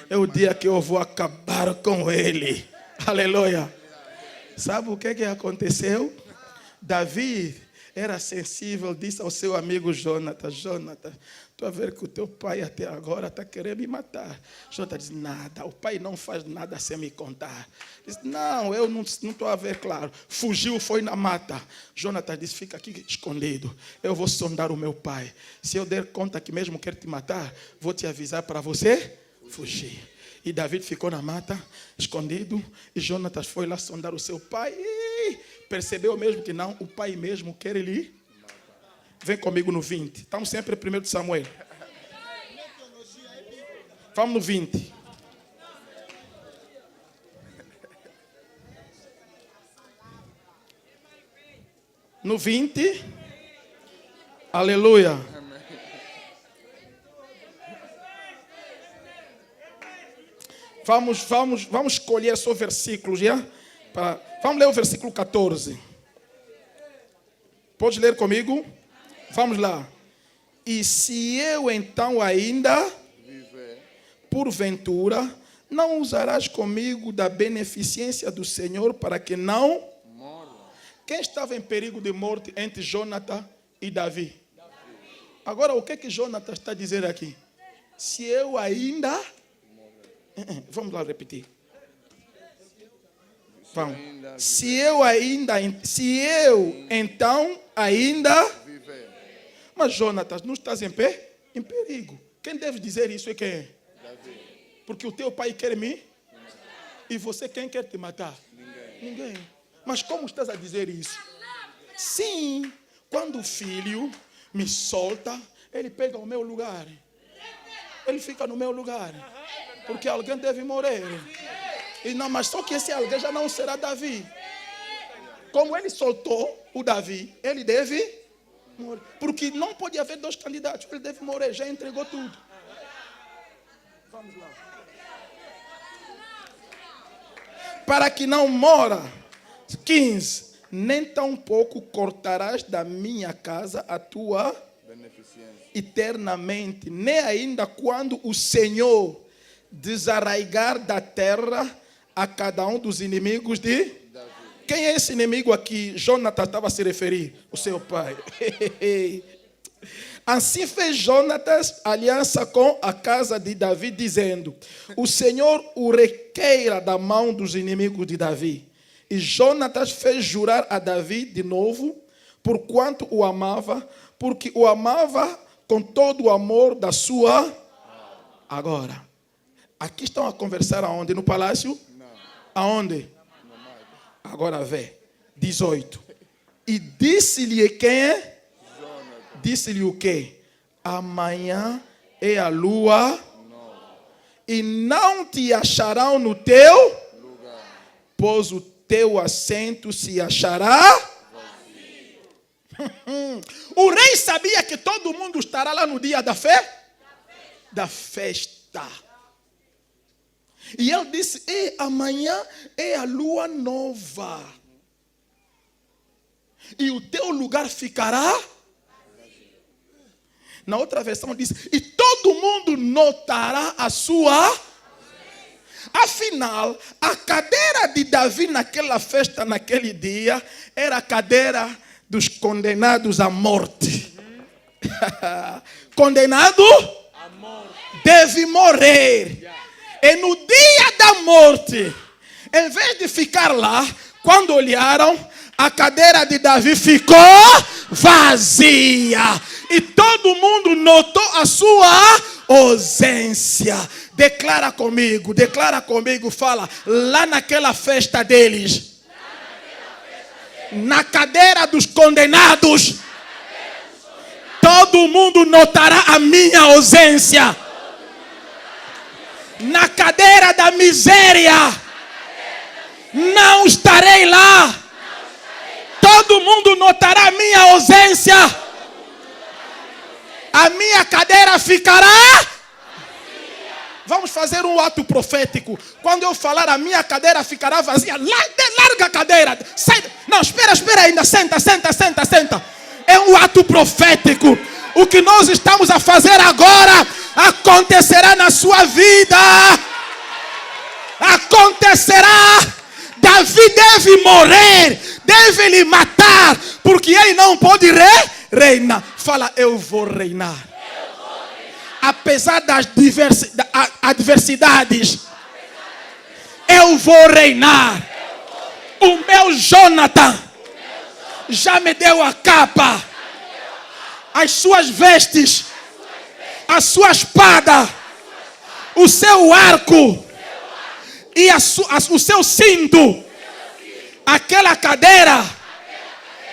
A: é o dia que eu vou acabar com ele. Aleluia. Sabe o que aconteceu? Davi era sensível, disse ao seu amigo Jonatas: Jonatas, estou a ver que o teu pai até agora está querendo me matar. Jonatas disse: nada, o pai não faz nada sem me contar. Disse: não, eu não estou a ver claro. Fugiu, foi na mata. Jonatas disse: fica aqui escondido, eu vou sondar o meu pai. Se eu der conta que mesmo quer te matar, vou te avisar para você fugir. E Davi ficou na mata, escondido, e Jonatas foi lá sondar o seu pai, e percebeu mesmo que não, o pai mesmo quer ele. Vem comigo no 20. Estamos sempre em 1 Samuel. Vamos no 20. No 20. Aleluia. Vamos escolher só versículos, já? Vamos ler o versículo 14. Pode ler comigo? Vamos lá. E se eu então ainda viver, porventura, não usarás comigo da beneficência do Senhor para que não morra. Quem estava em perigo de morte entre Jonatas e Davi? Agora, o que Jonatas está a dizer aqui? Se eu ainda... Vamos lá repetir. Vamos. Se eu então ainda viver. Mas Jonatas, não estás em perigo. Quem deve dizer isso é quem? Davi. Porque o teu pai quer me? E você quem quer te matar? Ninguém. Mas como estás a dizer isso? Sim, quando o filho me solta, ele pega o meu lugar. Ele fica no meu lugar. Porque alguém deve morrer. E não, mas só que esse alguém já não será Davi. Como ele soltou o Davi, ele deve morrer. Porque não pode haver dois candidatos. Ele deve morrer, já entregou tudo. Vamos lá. Para que não mora. 15. Nem tampouco cortarás da minha casa a tua beneficência eternamente. Nem ainda quando o Senhor desarraigar da terra a cada um dos inimigos de Davi. Quem é esse inimigo aqui? Jonatas estava a se referir, o seu pai. Assim fez Jonatas aliança com a casa de Davi, dizendo: o Senhor o requeira da mão dos inimigos de Davi. E Jonatas fez jurar a Davi de novo, porquanto o amava, porque o amava com todo o amor da sua... Agora, aqui estão a conversar aonde? No palácio? Não. Aonde? Agora vê. 18. E disse-lhe quem é? Disse-lhe o quê? Amanhã é a lua e não te acharão no teu lugar, pois o teu assento se achará vazio. O rei sabia que todo mundo estará lá no dia da da festa. E ele disse: amanhã é a lua nova. E o teu lugar ficará. Na outra versão diz: e todo mundo notará a sua. Afinal, a cadeira de Davi naquela festa, naquele dia, era a cadeira dos condenados à morte. Condenado deve morrer. E no dia da morte, em vez de ficar lá, quando olharam, a cadeira de Davi ficou vazia. E todo mundo notou a sua ausência. Declara comigo, fala. Lá naquela festa deles, na cadeira dos condenados, todo mundo notará a minha ausência. Na cadeira da miséria, não estarei lá. Todo mundo notará a minha ausência. A minha cadeira ficará. Vamos fazer um ato profético. Quando eu falar, a minha cadeira ficará vazia. Larga a cadeira. Sai. Não, espera ainda. Senta. É um ato profético. O que nós estamos a fazer agora acontecerá na sua vida. Acontecerá. Davi deve morrer. Deve lhe matar. Porque ele não pode reinar. Fala, eu vou reinar. Apesar das adversidades, eu vou reinar. O meu Jonathan já me deu a capa, as suas vestes, a sua espada, o seu arco e o seu cinto. Aquela cadeira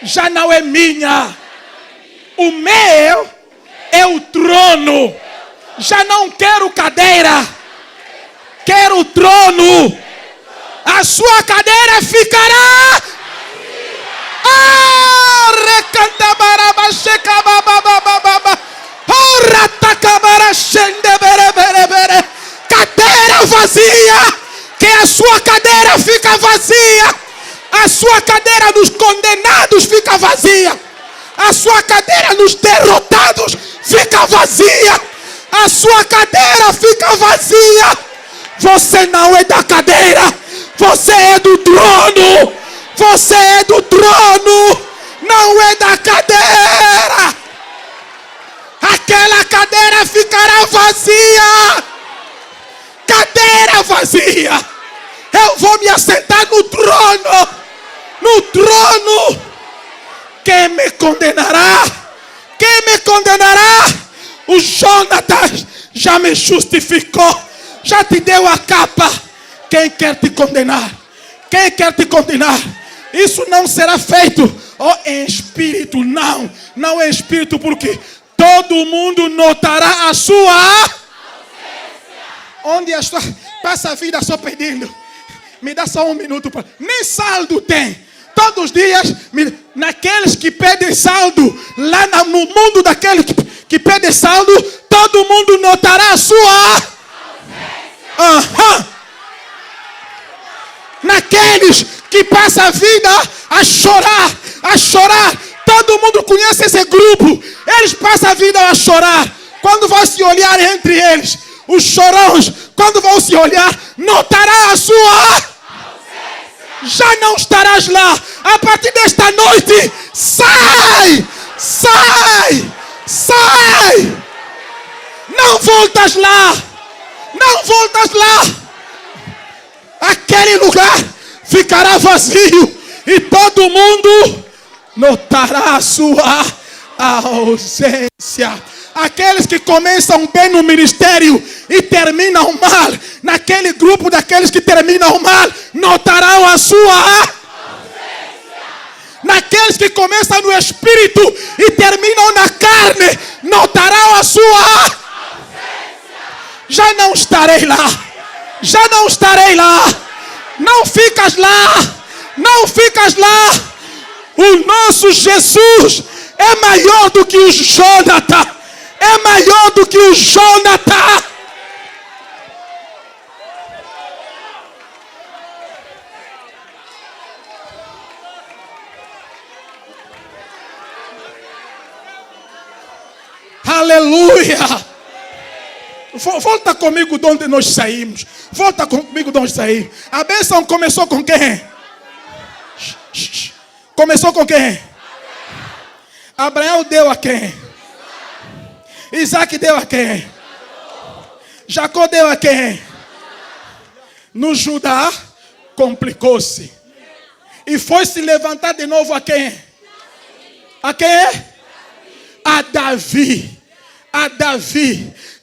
A: já não é minha. O meu é o trono. Já não quero cadeira, quero trono. A sua cadeira ficará. Cadeira vazia. Que a sua cadeira fica vazia. A sua cadeira dos condenados fica vazia. A sua cadeira dos derrotados fica vazia. A sua cadeira fica vazia. Você não é da cadeira. Você é do trono. Você é do trono. Não é da cadeira. Aquela cadeira ficará vazia. Cadeira vazia. Eu vou me assentar no trono. No trono. Quem me condenará? Quem me condenará? O Jonathan já me justificou. Já te deu a capa. Quem quer te condenar? Quem quer te condenar? Isso não será feito em espírito. Não em espírito, porque todo mundo notará a sua ausência. Onde a sua... Passa a vida só pedindo. Me dá só um minuto. Nem saldo tem. Todos os dias, naqueles que pedem saldo, lá no mundo daqueles que pedem saldo, todo mundo notará a sua ausência. Naqueles que passam a vida a chorar, todo mundo conhece esse grupo. Eles passam a vida a chorar. Quando vão se olhar entre eles, os chorões, quando vão se olhar, notará a sua. Já não estarás lá. A partir desta noite, sai. Não voltas lá. Aquele lugar ficará vazio e todo mundo notará a sua ausência. Aqueles que começam bem no ministério e terminam mal, naquele grupo daqueles que terminam mal, notarão a sua ausência. Naqueles que começam no espírito e terminam na carne, notarão a sua ausência. Já não estarei lá. Não ficas lá. O nosso Jesus é maior do que o Jonathan. Aleluia. Volta comigo de onde nós saímos. A bênção começou com quem? Abraão deu a quem? Isaac deu a quem? Jacó deu a quem? No Judá complicou-se. E foi se levantar de novo a quem? A Davi.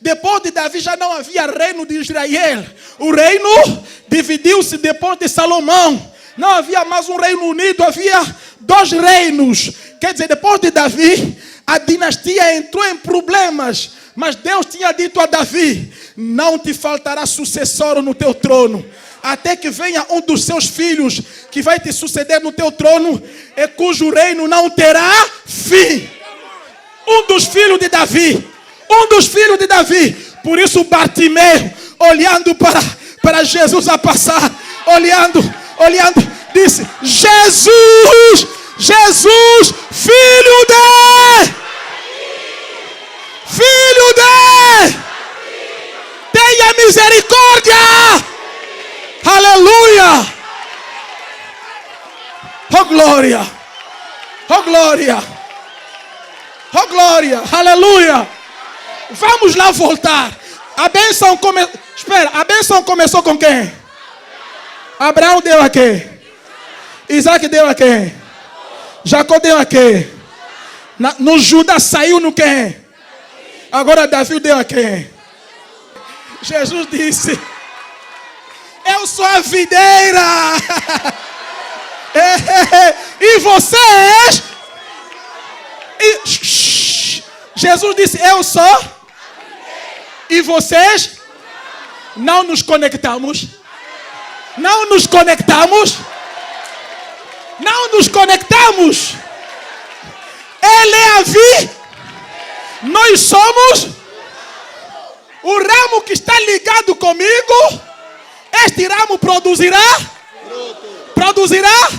A: Depois de Davi já não havia reino de Israel. O reino dividiu-se depois de Salomão. Não havia mais um reino unido, havia 2 reinos. Quer dizer, depois de Davi, a dinastia entrou em problemas. Mas Deus tinha dito a Davi: não te faltará sucessor no teu trono. até que venha um dos seus filhos que vai te suceder no teu trono e cujo reino não terá fim. Um dos filhos de Davi. Um dos filhos de Davi. Por isso Bartimeu, olhando para Jesus a passar, olhando, disse: Jesus, Jesus, filho de, tenha misericórdia. Aleluia. Oh glória, oh glória, oh glória, aleluia. Vamos lá voltar. A bênção a bênção começou com quem? Abraão deu a quem? Isaac deu a quem? Jacó deu a quem? No Judá saiu no quem? Agora Davi deu a quem? Jesus disse: eu sou a videira. E vocês? Jesus disse: eu sou. E vocês? Não nos conectamos. Não nos conectamos. Não nos conectamos. Ele é a vi. Nós somos o ramo que está ligado comigo. Este ramo produzirá. Produzirá.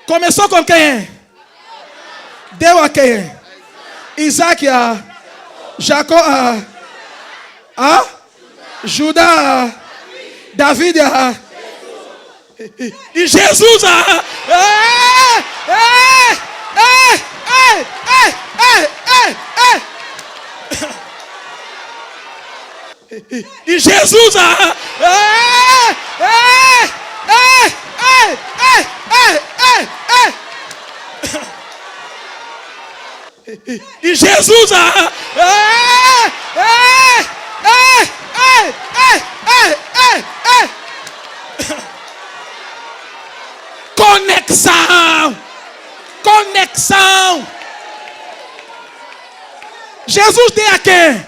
A: Começou com quem? Deu a quem? Isaac a Jacó a Judá, Davi a e Jesus a e Jesus a e Jesus a conexão. Jesus deu a quem?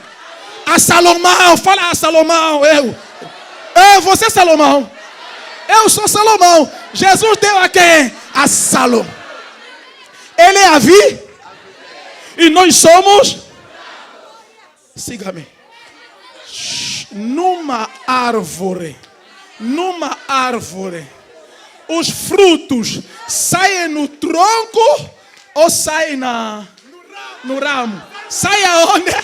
A: A Salomão. Fala a Salomão. Você é Salomão. Eu sou Salomão. Jesus deu a quem? A Salomão. Ele é a vi. E nós somos. Siga-me. Numa árvore. Os frutos saem no tronco ou saem no ramo? Sai aonde?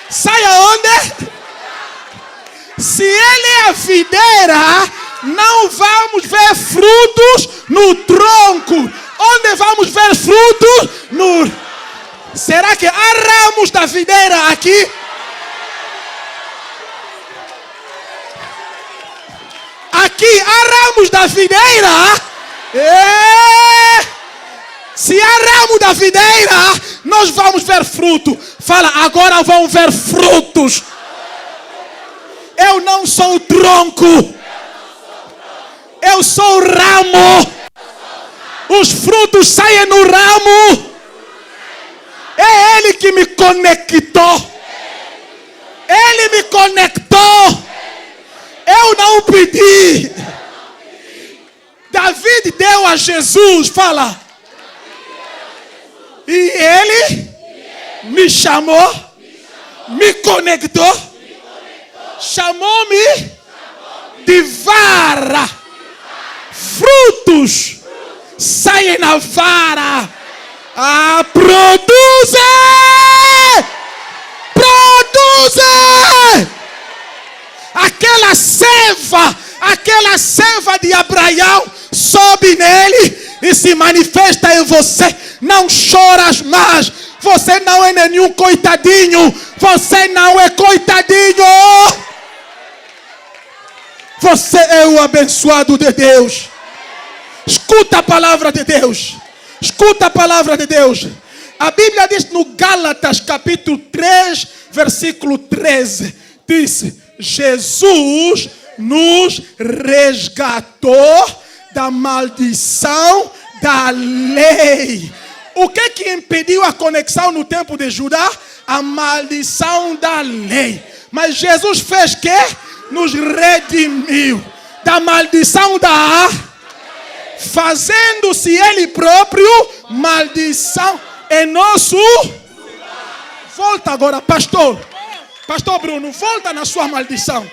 A: Sai aonde? Se ele é a videira, não vamos ver frutos no tronco. Onde vamos ver frutos? Será que há ramos da videira aqui? Aqui há ramos da videira. Se há ramo da videira, nós vamos ver fruto. Fala, agora vão ver frutos. Eu não sou o tronco. Eu sou o ramo. Os frutos saem no ramo. É Ele que me conectou. Ele me conectou. Eu não pedi. Davi deu a Jesus. Fala. E Ele me chamou. Me conectou. Chamou-me de vara. Frutos saem na vara. Produze. Aquela seiva de Abraão sobe nele e se manifesta em você. Não choras mais. Você não é nenhum coitadinho. Você não é coitadinho. Você é o abençoado de Deus. Escuta a palavra de Deus. Escuta a palavra de Deus. A Bíblia diz no Gálatas capítulo 3, versículo 13. Diz: Jesus nos resgatou da maldição da lei. O que impediu a conexão no tempo de Judá? A maldição da lei. Mas Jesus fez que? nos redimiu da maldição da... Fazendo-se Ele próprio maldição em nosso... Volta agora, pastor. Pastor Bruno, volta na sua maldição.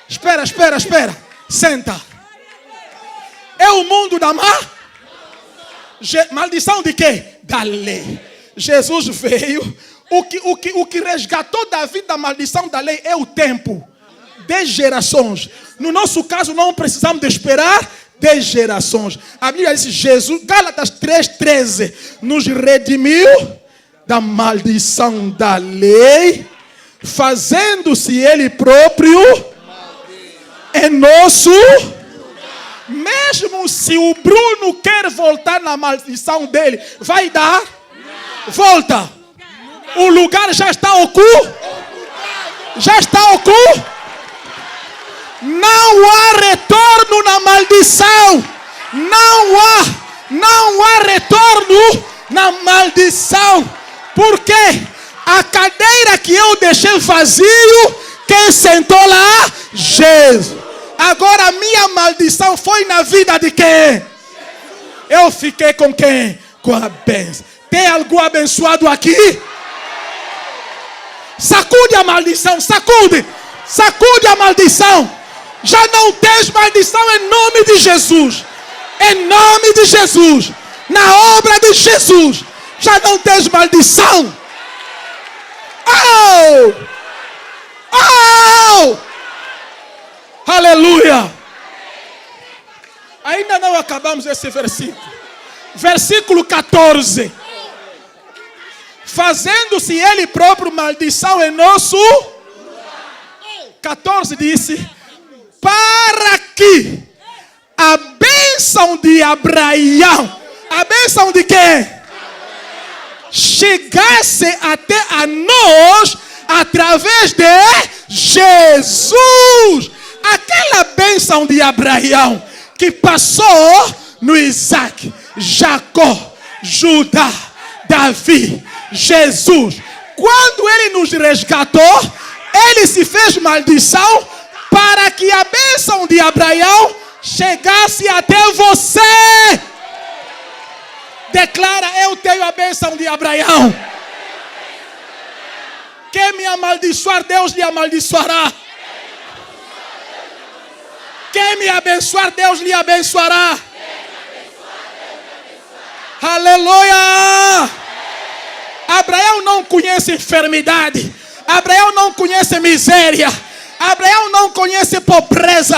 A: Espera. Senta. É o mundo da maldição de quê? Da lei. Jesus veio. O que resgatou Davi da maldição da lei é o tempo. 10 gerações. No nosso caso, não precisamos de esperar 10 gerações. A Bíblia diz, Jesus, Gálatas 3:13, nos redimiu da maldição da lei, fazendo-se Ele próprio em nosso... Mesmo se o Bruno quer voltar na maldição dele, vai dar? Volta. O lugar já está oculto. Já está oculto. Não há retorno na maldição. Não há retorno na maldição. Porque a cadeira que eu deixei vazio, quem sentou lá? Jesus. Agora a minha maldição foi na vida de quem? Eu fiquei com quem? Com a bênção. Tem algum abençoado aqui? Sacude a maldição, sacude. Sacude a maldição. Já não tens maldição em nome de Jesus. Em nome de Jesus. Na obra de Jesus. Já não tens maldição. Oh! Oh! Aleluia! Ainda não acabamos esse versículo. Versículo 14. Fazendo-se Ele próprio maldição em nosso... 14 disse... Para que a bênção de Abraão... A bênção de quem? Chegasse até a nós através de Jesus. Aquela bênção de Abraão que passou no Isaac, Jacó, Judá, Davi, Jesus. Quando Ele nos resgatou, Ele se fez maldição para que a bênção de Abraão chegasse até você. Declara, eu tenho a bênção de Abraão. Quem me amaldiçoar, Deus lhe amaldiçoará. Quem me abençoar, Deus lhe abençoará. Aleluia! Abraão não conhece enfermidade. Abraão não conhece miséria. Abraão não conhece pobreza.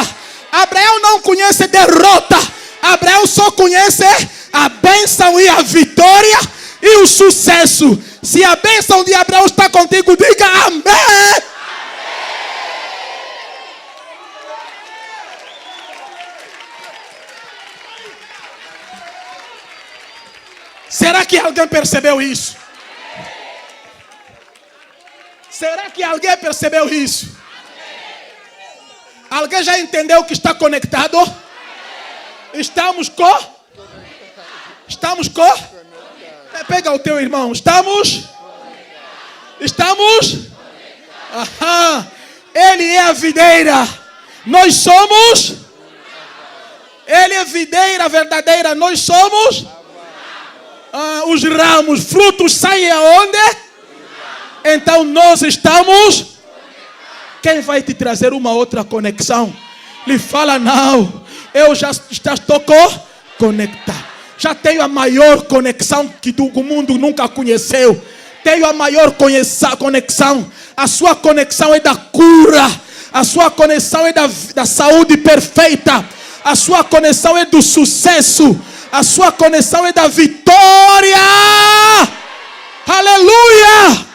A: Abraão não conhece derrota. Abraão só conhece a bênção e a vitória e o sucesso. Se a bênção de Abraão está contigo, diga amém. Será que alguém percebeu isso? Será que alguém percebeu isso? Alguém já entendeu que está conectado? Estamos com? Pega o teu irmão. Estamos? Aham. Ele é a videira. Nós somos? Ele é videira verdadeira. Nós somos? Os ramos. Frutos saem aonde? Então nós estamos? Quem vai te trazer uma outra conexão? Lhe fala, não. Eu já estou conectado. Já tenho a maior conexão que o mundo nunca conheceu. Tenho a maior conexão. A sua conexão é da cura. A sua conexão é da saúde perfeita. A sua conexão é do sucesso. A sua conexão é da vitória. Aleluia!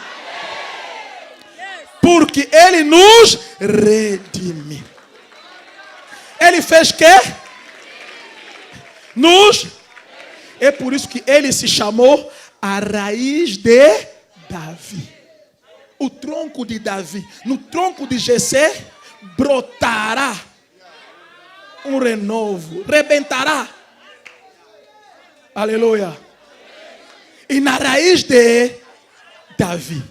A: Porque Ele nos redimiu. Ele fez quê? É por isso que Ele se chamou a raiz de Davi. O tronco de Davi. No tronco de Jessé brotará um renovo. Rebentará. Aleluia. E na raiz de Davi.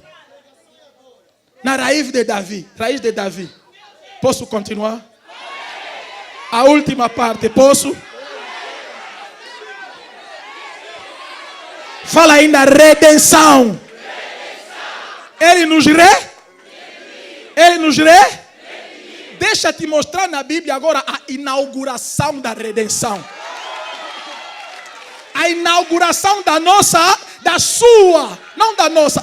A: Na raiz de Davi. Posso continuar? A última parte, posso? Fala ainda, redenção. Ele nos Deixa te mostrar na Bíblia agora a inauguração da redenção. A inauguração da sua, não da nossa,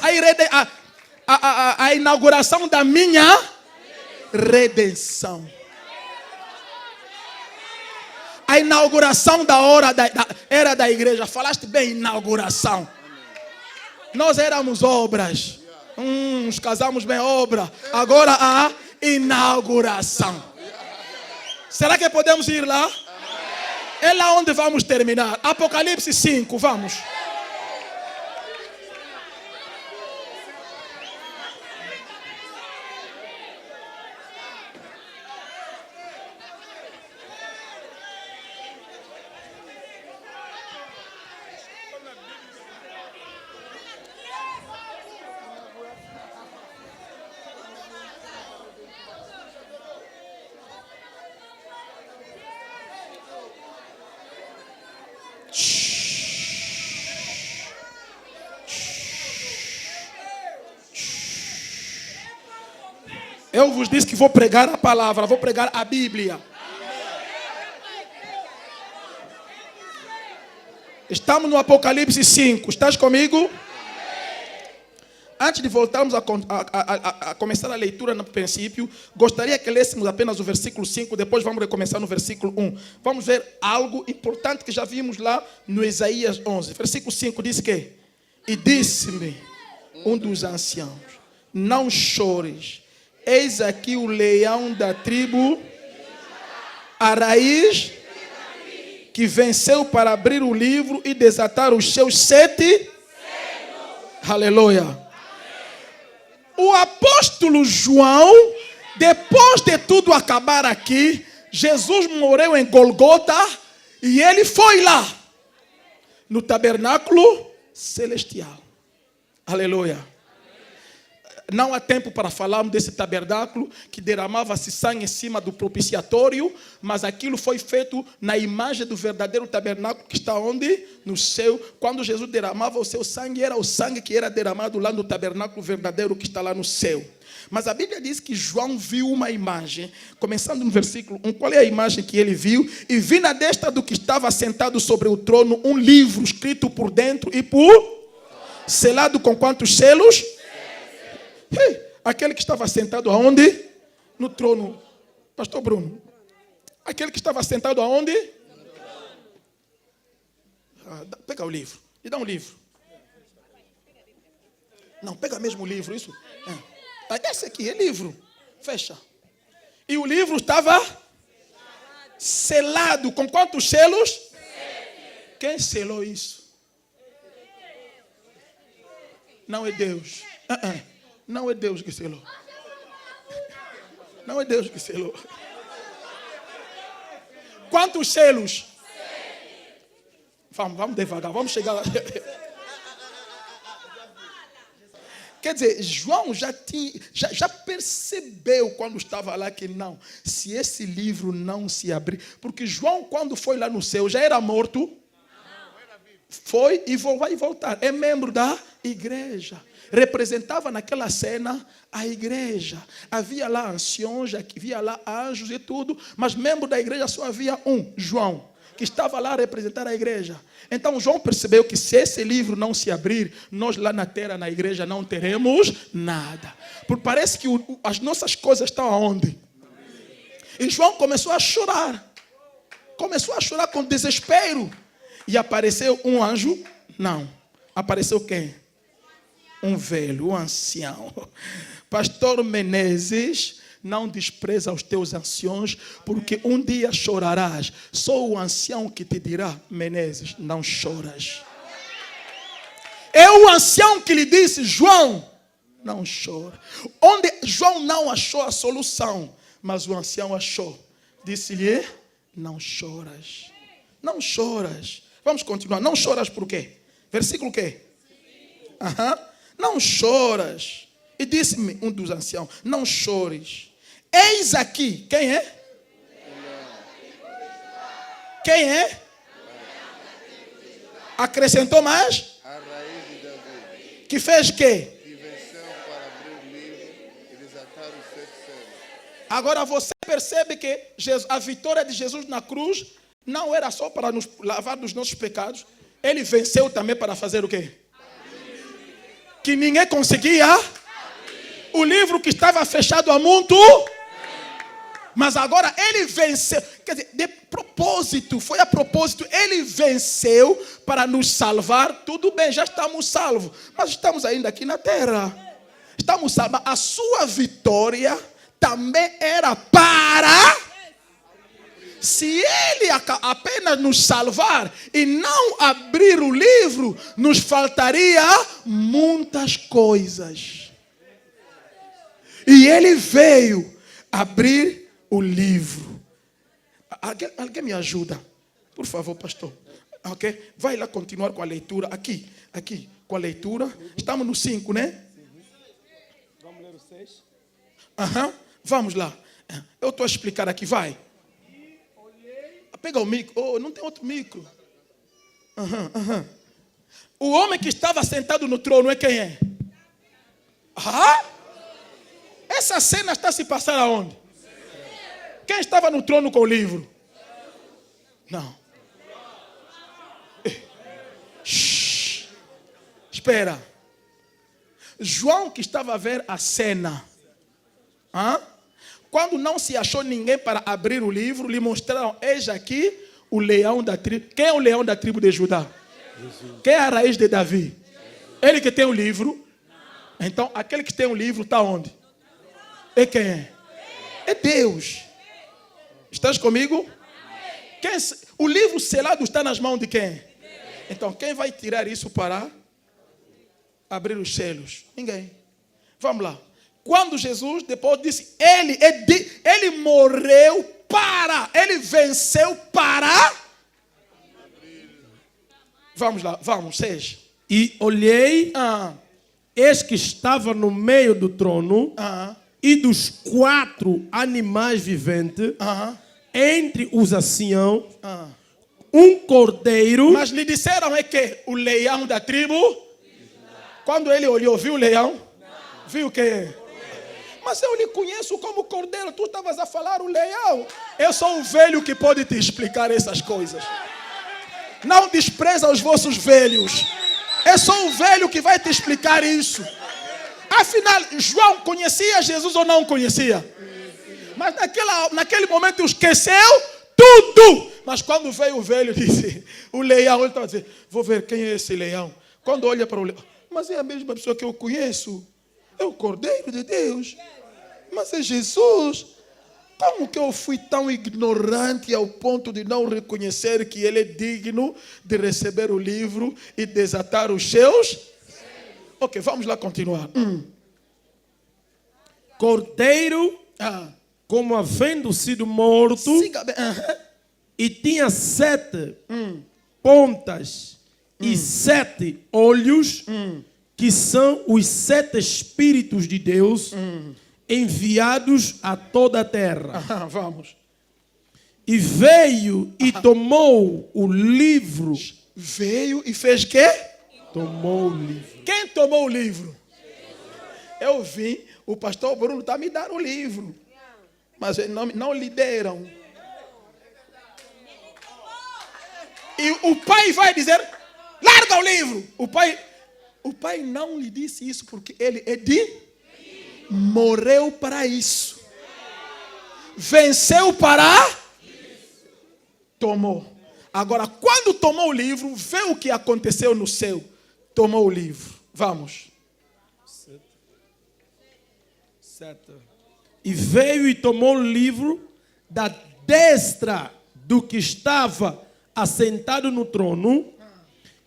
A: a inauguração da minha redenção. A inauguração da era da igreja. Falaste bem, inauguração. Nós éramos obras. Nos casamos bem, obra. Agora a inauguração. Será que podemos ir lá? É lá onde vamos terminar. Apocalipse 5, vamos. Eu vos disse que vou pregar a palavra, vou pregar a Bíblia. Estamos no Apocalipse 5. Estás comigo? Antes de voltarmos a começar a leitura no princípio, gostaria que lêssemos apenas o versículo 5, depois vamos recomeçar no versículo 1. Vamos ver algo importante que já vimos lá no Isaías 11. Versículo 5 diz que: e disse-me um dos anciãos, não chores, eis aqui o leão da tribo, a raiz que venceu para abrir o livro e desatar os seus 7. Aleluia. O apóstolo João, depois de tudo acabar aqui, Jesus morreu em Golgota e ele foi lá, no tabernáculo celestial. Aleluia. Não há tempo para falarmos desse tabernáculo que derramava-se sangue em cima do propiciatório, mas aquilo foi feito na imagem do verdadeiro tabernáculo que está onde? No céu. Quando Jesus derramava o seu sangue, era o sangue que era derramado lá no tabernáculo verdadeiro que está lá no céu. Mas a Bíblia diz que João viu uma imagem, começando no versículo 1. Qual é a imagem que ele viu? E vi na destra do que estava sentado sobre o trono um livro escrito por dentro e por selado com quantos selos? Aquele que estava sentado aonde? No trono. Pastor Bruno. Aquele que estava sentado aonde? Pega o livro. Me dá um livro. Não, pega mesmo o livro. Isso. Esse aqui é livro. Fecha. E o livro estava selado. Com quantos selos? Quem selou isso? Não é Deus. Não é Deus que selou. Não é Deus que selou. Quantos selos? Vamos devagar, vamos chegar lá. Quer dizer, João já percebeu quando estava lá que não, se esse livro não se abrir, porque João quando foi lá no céu já era morto, foi e vai voltar, é membro da igreja. Representava naquela cena a igreja. Havia lá anciãos, havia lá anjos e tudo, mas membro da igreja só havia um, João, que estava lá a representar a igreja. Então João percebeu que se esse livro não se abrir, nós lá na terra, na igreja, não teremos nada. Porque parece que as nossas coisas estão aonde? E João começou a chorar. Começou a chorar com desespero. E apareceu um anjo? Não. Apareceu quem? Um velho, um ancião. Pastor Menezes, não despreza os teus anciãos, porque um dia chorarás. Só o ancião que te dirá: Menezes, não choras. É o ancião que lhe disse: João, não chora. Onde João não achou a solução, mas o ancião achou. Disse-lhe: não choras. Não choras. Vamos continuar. Não choras por quê? Versículo quê? Não choras. E disse-me um dos anciãos: não chores. Eis aqui. Quem é? Quem é? Acrescentou mais?
B: A raiz de Davi,
A: Que fez quê?
B: que venceu para abrir o livro e desatar os 7 selos.
A: Agora você percebe que a vitória de Jesus na cruz não era só para nos lavar dos nossos pecados. Ele venceu também para fazer o quê? Que ninguém conseguia. O livro que estava fechado há muito. Mas agora ele venceu. Quer dizer, de propósito, foi a propósito. Ele venceu para nos salvar. Tudo bem, já estamos salvos. Mas estamos ainda aqui na terra. Estamos salvos. A sua vitória também era para... Se ele apenas nos salvar e não abrir o livro, nos faltaria muitas coisas. E ele veio abrir o livro. Alguém me ajuda? Por favor, pastor. Ok? Vai lá continuar com a leitura. Aqui, com a leitura. Estamos no 5, né?
C: Vamos ler o 6.
A: Vamos lá. Eu estou a explicar aqui, vai. Pega o micro. Oh, não tem outro micro. O homem que estava sentado no trono é quem é? Essa cena está se passando aonde? Quem estava no trono com o livro? Não. Shhh. Espera. João que estava a ver a cena. Quando não se achou ninguém para abrir o livro, lhe mostraram, eis aqui o leão da tribo. Quem é o leão da tribo de Judá? Jesus. Quem é a raiz de Davi? Jesus. Ele que tem o livro. Então, aquele que tem o livro está onde? E quem é? É Deus. Estás comigo? O livro selado está nas mãos de quem? Então, quem vai tirar isso para abrir os selos? Ninguém. Vamos lá. Quando Jesus depois disse, ele morreu para, ele venceu para. Vamos lá, vamos, 6.
C: E olhei, eis que estava no meio do trono e dos 4 animais viventes, entre os anciãos, um cordeiro.
A: Mas lhe disseram que o leão da tribo, quando ele olhou, viu o leão? Viu o que? Mas eu lhe conheço como cordeiro. Tu estavas a falar o leão. Eu sou o velho que pode te explicar essas coisas. Não despreza os vossos velhos. Eu sou o velho que vai te explicar isso. Afinal, João conhecia Jesus ou não conhecia? Mas naquele momento esqueceu tudo. Mas quando veio o velho, disse, o leão, ele estava dizendo, vou ver quem é esse leão. Quando olha para o leão, mas é a mesma pessoa que eu conheço. É o Cordeiro de Deus. Mas é Jesus. Como que eu fui tão ignorante ao ponto de não reconhecer que ele é digno de receber o livro e desatar os seus? Ok, vamos lá continuar.
C: Cordeiro, como havendo sido morto, e tinha 7 pontas e 7 olhos, que são os 7 Espíritos de Deus enviados a toda a terra.
A: Vamos.
C: E veio e tomou o livro.
A: Veio e fez o quê?
C: Tomou o livro.
A: Quem tomou o livro? Eu vim, o pastor Bruno está me dando o livro. Mas não lhe deram. E o pai vai dizer, larga o livro. O pai não lhe disse isso porque ele morreu para isso. Venceu para... Tomou. Agora, quando tomou o livro, vê o que aconteceu no céu. Tomou o livro. Vamos.
C: 7. E veio e tomou o livro da destra do que estava assentado no trono.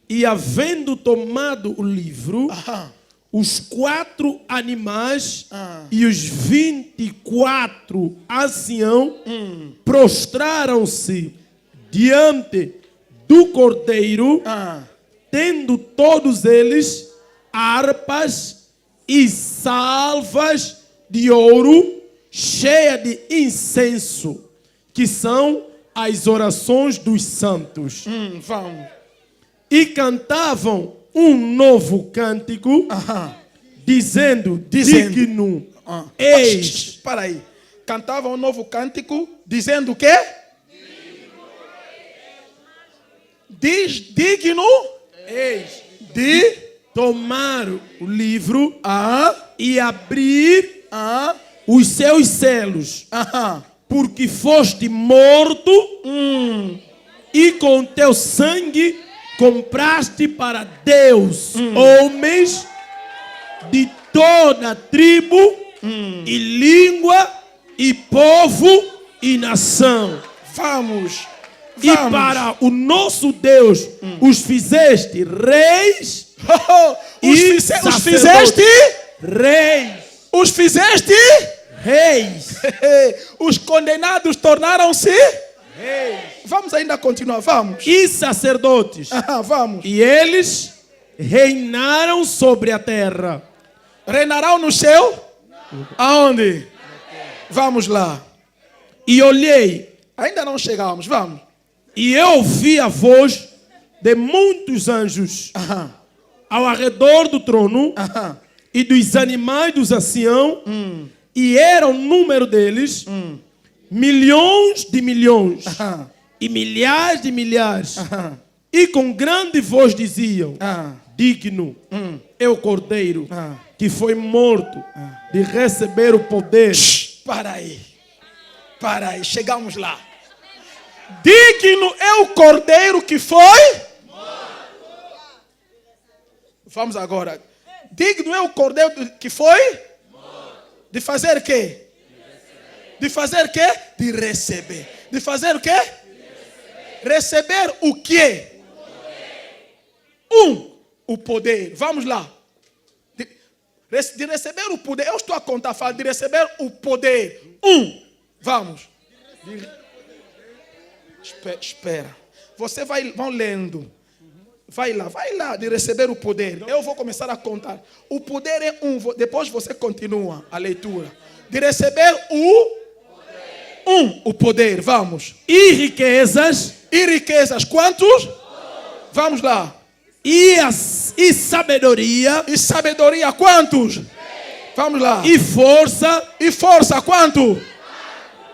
C: E havendo tomado o livro, os 4 animais e os 24 anciãos prostraram-se diante do cordeiro, tendo todos eles harpas e salvas de ouro, cheia de incenso, que são as orações dos santos.
A: Vamos.
C: E cantavam um novo cântico, dizendo, digno, eis.
A: Para aí. Cantavam um novo cântico, dizendo o quê? Digno,
C: Eis.
A: de
C: Tomar o livro e abrir os seus selos, porque foste morto e com teu sangue compraste para Deus homens de toda tribo e língua e povo e nação.
A: Vamos.
C: E para o nosso Deus os fizeste reis
A: Os fizeste?
C: reis.
A: Os fizeste?
C: Reis.
A: Os condenados tornaram-se?
C: Reis.
A: Vamos ainda continuar, vamos.
C: E sacerdotes.
A: Vamos.
C: E eles reinaram sobre a terra.
A: Reinarão no céu? Aonde? Vamos lá.
C: E olhei,
A: Ainda não chegamos, vamos.
C: e eu ouvi a voz de muitos anjos ao redor do trono e dos animais dos anciãos, e era o número deles milhões de milhões e milhares de milhares, e com grande voz diziam, digno é o Cordeiro que foi morto de receber o poder.
A: Para aí. Para aí, chegamos lá. Digno é o Cordeiro que foi? Vamos agora. Digno é o Cordeiro que foi? De fazer o quê? De fazer o quê? De receber. De fazer o quê? Receber o quê? O poder. Vamos lá. De receber o poder. Eu estou a contar, fala de receber o poder. Vamos. Espera. Você vão lendo. Vai lá, de receber o poder. Eu vou começar a contar. O poder é depois você continua a leitura. De receber o poder. Vamos.
C: E riquezas.
A: E riquezas. Quantos? Vamos lá.
C: E sabedoria.
A: E sabedoria. Quantos? Vamos lá.
C: E força.
A: E força. Quanto?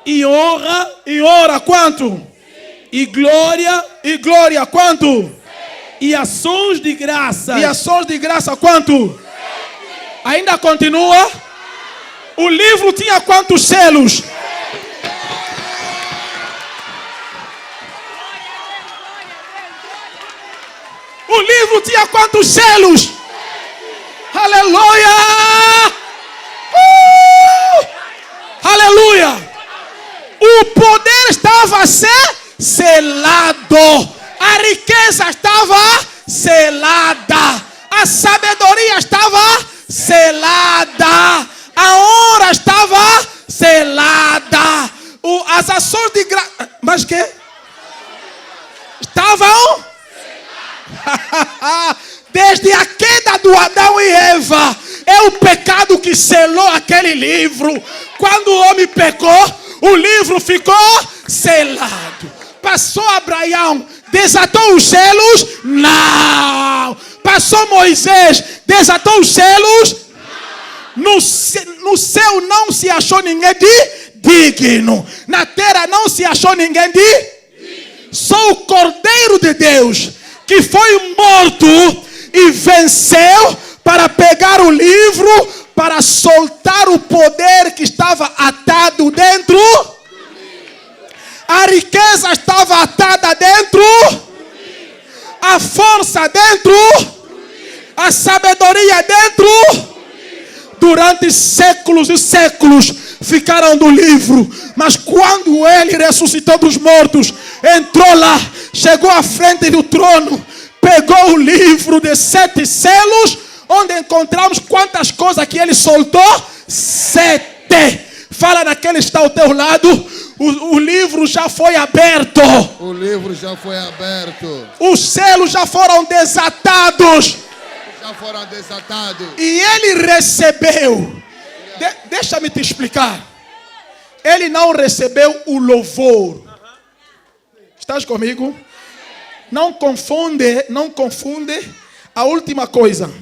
C: E honra.
A: E honra. Quanto?
C: E glória.
A: E glória. Quanto?
C: E ações de graça.
A: E ações de graça. Quanto? Ainda continua. O livro tinha quantos selos? O livro tinha quantos selos? Aleluia! Aleluia! O poder estava a ser selado. A riqueza estava selada. A sabedoria estava selada. A honra estava selada. As ações de graça. Mas que? Estavam? Desde a queda do Adão e Eva, é o pecado que selou aquele livro. Quando o homem pecou, o livro ficou selado. Passou Abraão, desatou os selos? Não. Passou Moisés, desatou os selos? No céu não se achou ninguém de digno. Na terra não se achou ninguém de só o Cordeiro de Deus, que foi morto e venceu para pegar o livro, para soltar o poder que estava atado dentro. A riqueza estava atada dentro. A força dentro. A sabedoria dentro. Durante séculos e séculos ficaram do livro. Mas quando ele ressuscitou dos mortos, entrou lá, chegou à frente do trono, pegou o livro de 7 selos, onde encontramos quantas coisas que ele soltou? 7. Fala naquele que está ao teu lado. O livro já foi aberto.
B: O livro já foi aberto.
A: Os selos já foram desatados.
B: Já foram desatados.
A: E ele recebeu. Deixa-me te explicar. Ele não recebeu o louvor. Estás comigo? Não confunde a última coisa.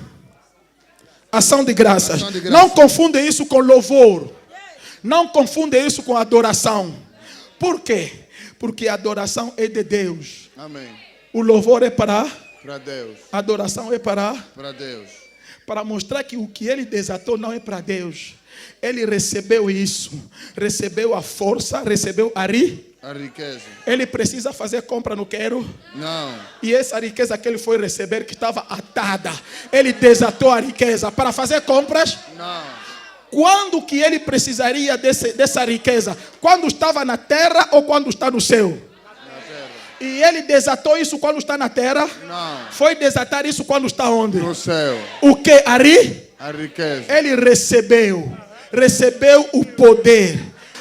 A: Ação de graças.
B: Ação de graças.
A: Não confunde isso com louvor. Não confunde isso com adoração. Por quê? Porque a adoração é de Deus.
B: Amém.
A: O louvor é para
B: Deus.
A: a adoração é para
B: Deus.
A: para mostrar que o que ele desatou não é para Deus. Ele recebeu isso, recebeu a força, recebeu a
B: riqueza.
A: Ele precisa fazer compra no quero.
B: Não.
A: E essa riqueza que ele foi receber, que estava atada, ele desatou a riqueza para fazer compras.
B: Não.
A: Quando que ele precisaria dessa riqueza? Quando estava na terra ou quando está no céu?
B: Na terra.
A: E ele desatou isso quando está na terra?
B: Não.
A: Foi desatar isso quando está onde?
B: No céu.
A: O que? A
B: riqueza.
A: Ele recebeu o poder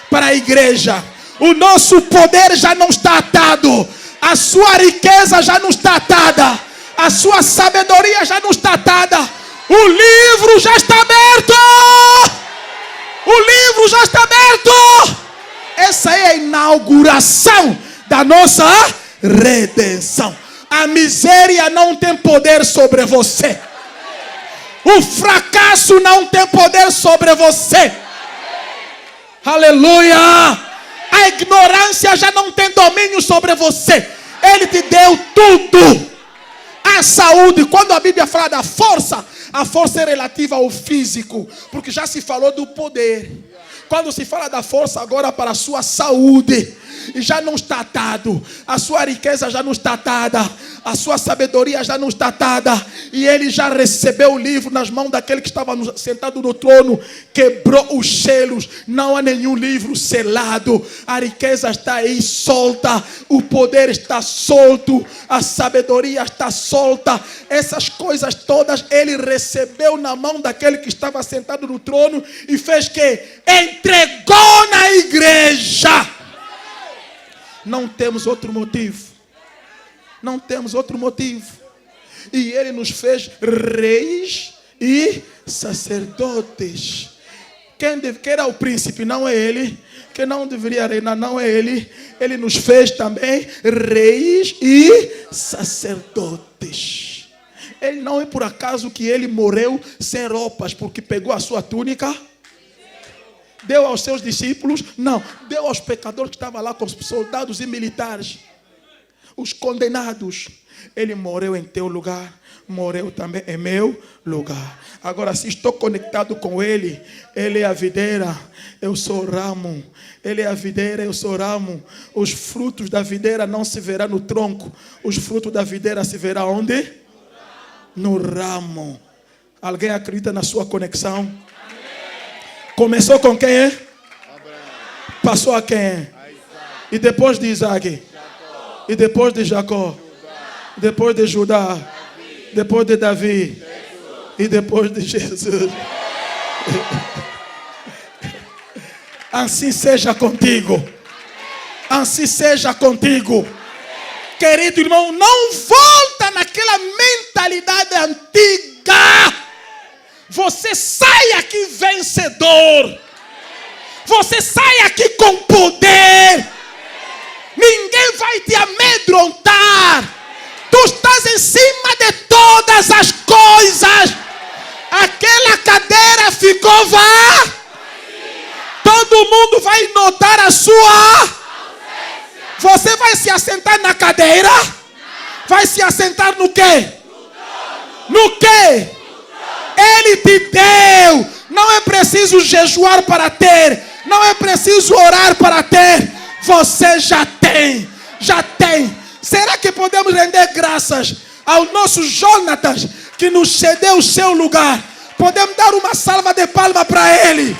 A: para a igreja. O nosso poder já não está atado. A sua riqueza já não está atada. A sua sabedoria já não está atada. O livro já está aberto. O livro já está aberto. Essa é a inauguração da nossa redenção. A miséria não tem poder sobre você. O fracasso não tem poder sobre você. Aleluia. A ignorância já não tem domínio sobre você. Ele te deu tudo. A saúde, quando a Bíblia fala da força, a força é relativa ao físico, porque já se falou do poder. Quando se fala da força agora para a sua saúde, já não está atado. A sua riqueza já não está atada. A sua sabedoria já não está atada. E ele já recebeu o livro nas mãos daquele que estava sentado no trono. Quebrou os selos. Não há nenhum livro selado. A riqueza está aí solta. O poder está solto. A sabedoria está solta. Essas coisas todas ele recebeu na mão daquele que estava sentado no trono. E fez que? Entregou na igreja. Não temos outro motivo. Não temos outro motivo. E ele nos fez reis e sacerdotes. Quem era o príncipe? Não é ele. Quem não deveria reinar? Não é ele. Ele nos fez também reis e sacerdotes. Ele não é por acaso que ele morreu sem roupas, porque pegou a sua túnica, deu aos seus discípulos, não, deu aos pecadores que estavam lá com os soldados e militares, os condenados. Ele morreu em teu lugar, morreu também em meu lugar. Agora, se estou conectado com ele, ele é a videira, eu sou o ramo. Ele é a videira, eu sou o ramo. Os frutos da videira não se verão no tronco. Os frutos da videira se verão onde? No ramo. Alguém acredita na sua conexão? Começou com quem é? Passou a quem é? E depois de Isaac? E depois de Jacó? Depois de Judá? Depois de Davi? E depois de Jesus? Assim seja contigo. Assim seja contigo. Querido irmão, não volta naquela mentalidade antiga. Você sai aqui vencedor. Você sai aqui com poder. Ninguém vai te amedrontar. Tu estás em cima de todas as coisas. Aquela cadeira ficou vazia. Todo mundo vai notar a sua. Você vai se assentar na cadeira? Vai se assentar no quê? No quê? Ele te deu. Não é preciso jejuar para ter. Não é preciso orar para ter. Você já tem. Já tem. Será que podemos render graças ao nosso Jonatas que nos cedeu o seu lugar? Podemos dar uma salva de palmas para ele.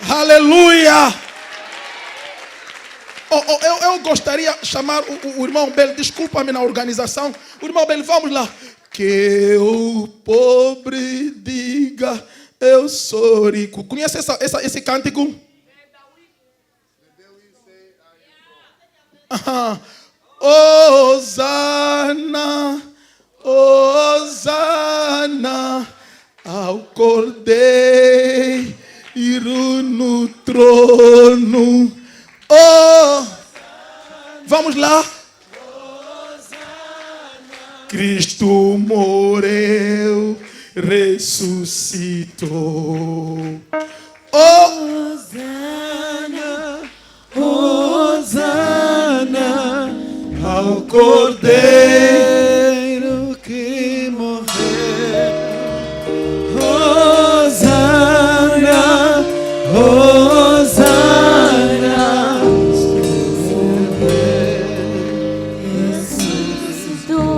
A: Aleluia. Eu gostaria de chamar o irmão Bel. Desculpa-me na organização. O irmão Bel, vamos lá. Que o pobre diga, eu sou rico. Conhece esse cântico? Hosana, Hosana ao Cordeiro no trono. Oh, vamos lá. Cristo morreu, ressuscitou. Oh,
D: Hosana, Hosana
A: ao Cordeiro
D: que morreu. Hosana, Hosana.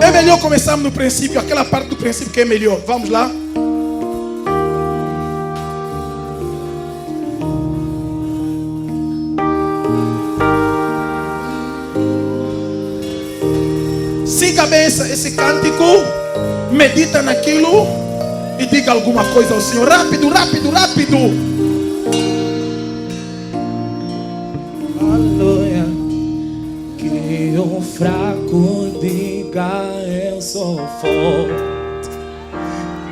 A: É melhor começarmos no princípio, aquela parte do princípio que é melhor. Vamos lá. Siga bem esse cântico, medita naquilo e diga alguma coisa ao Senhor. Rápido, rápido, rápido.
D: Aleluia. Que o fraco diga eu sou forte,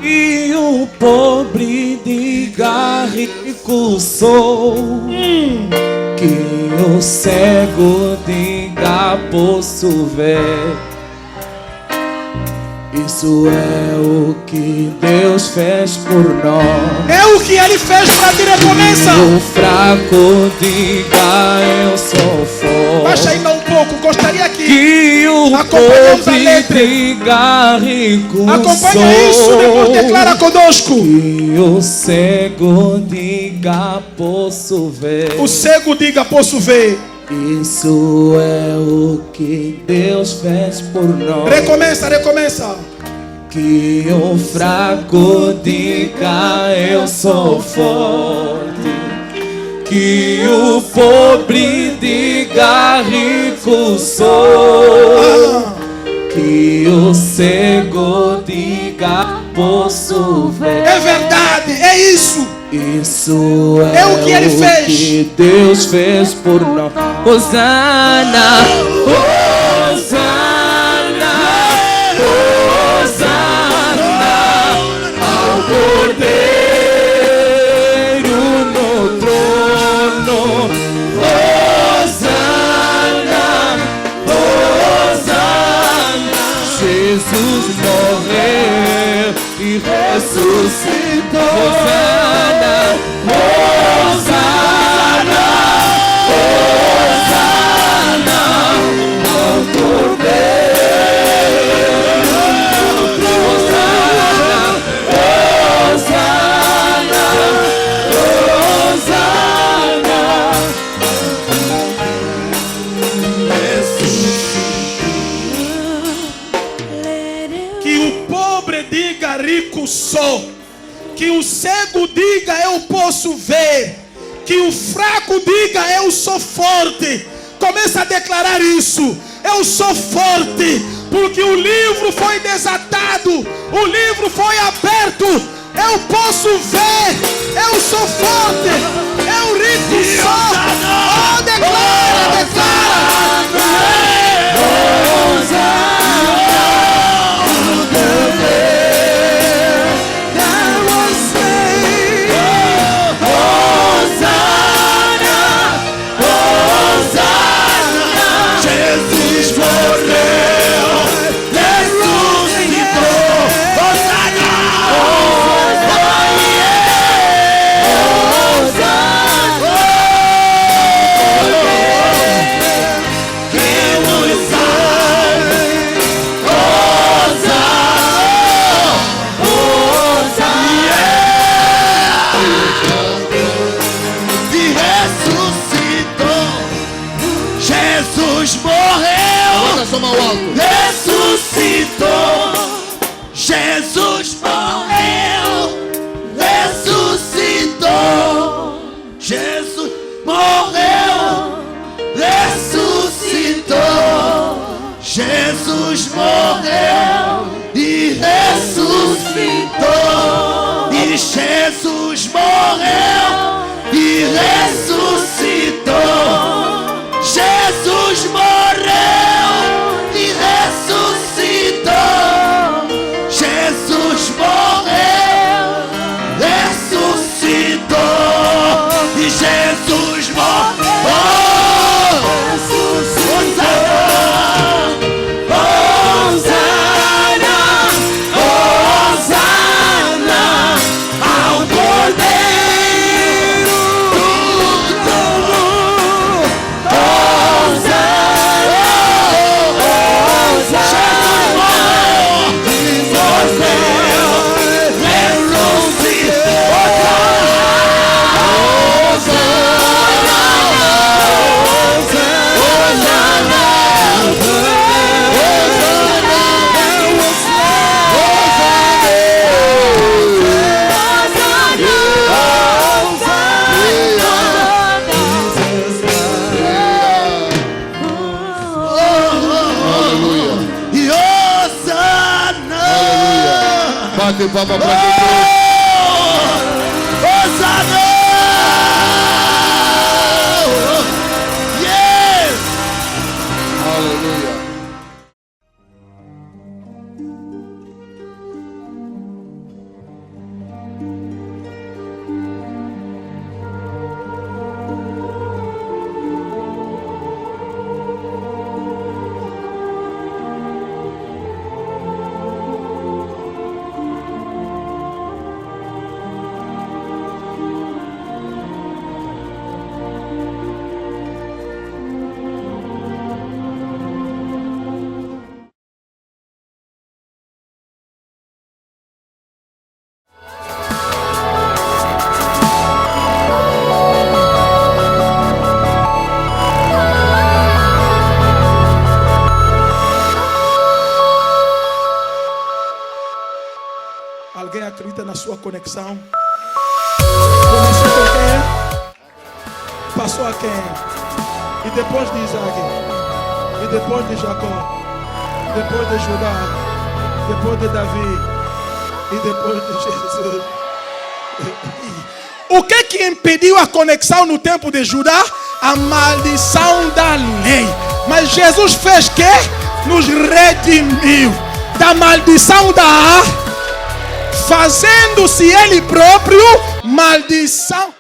D: e o pobre diga rico sou. Que o cego diga posso ver. Isso é o que Deus fez por nós.
A: É o que Ele fez para ti, recomeça.
D: O fraco diga eu sou forte.
A: Baixa ainda um pouco, gostaria
D: que o pobre diga rico
A: acompanha isso, depois declara conosco.
D: Que o cego diga posso ver.
A: O cego diga posso ver.
D: Isso é o que Deus fez por nós.
A: Recomeça, recomeça.
D: Que o fraco diga eu sou forte. Que o pobre diga rico sou. Que o cego diga posso ver.
A: É verdade, é isso.
D: Isso
A: é o que Ele fez.
D: Que Deus fez por nós. Hosana, Hosana, Hosana ao Cordeiro no trono. Hosana, Hosana. Jesus morreu e ressuscitou. Hosana, Hosana, Hosana ao Cordeiro. Hosana, Hosana, Hosana.
A: Que o pobre diga rico sou. Que o cego diga eu posso ver. Que o fraco diga eu sou forte. Começa a declarar isso. Eu sou forte, porque o livro foi desatado, o livro foi aberto. Eu posso ver, eu sou forte, eu rico sou. Oh, declara, declara.
E: Jesus morreu, ressuscitou. Jesus morreu, ressuscitou. Jesus morreu, ressuscitou. Jesus morreu e ressuscitou. E Jesus morreu e ressuscitou. Jesus morreu e ressuscitou. Jesus morreu.
B: Bate palma para Jesus.
E: Hosanna! Yes!
B: Aleluia.
A: Alguém acredita na sua conexão? Começou com quem? Passou a quem? E depois de Isaac? E depois de Jacó? Depois de Judá? Depois de Davi? E depois de Jesus? O que impediu a conexão no tempo de Judá? A maldição da lei. Mas Jesus fez que? Nos redimiu da maldição da fazendo-se ele próprio maldição.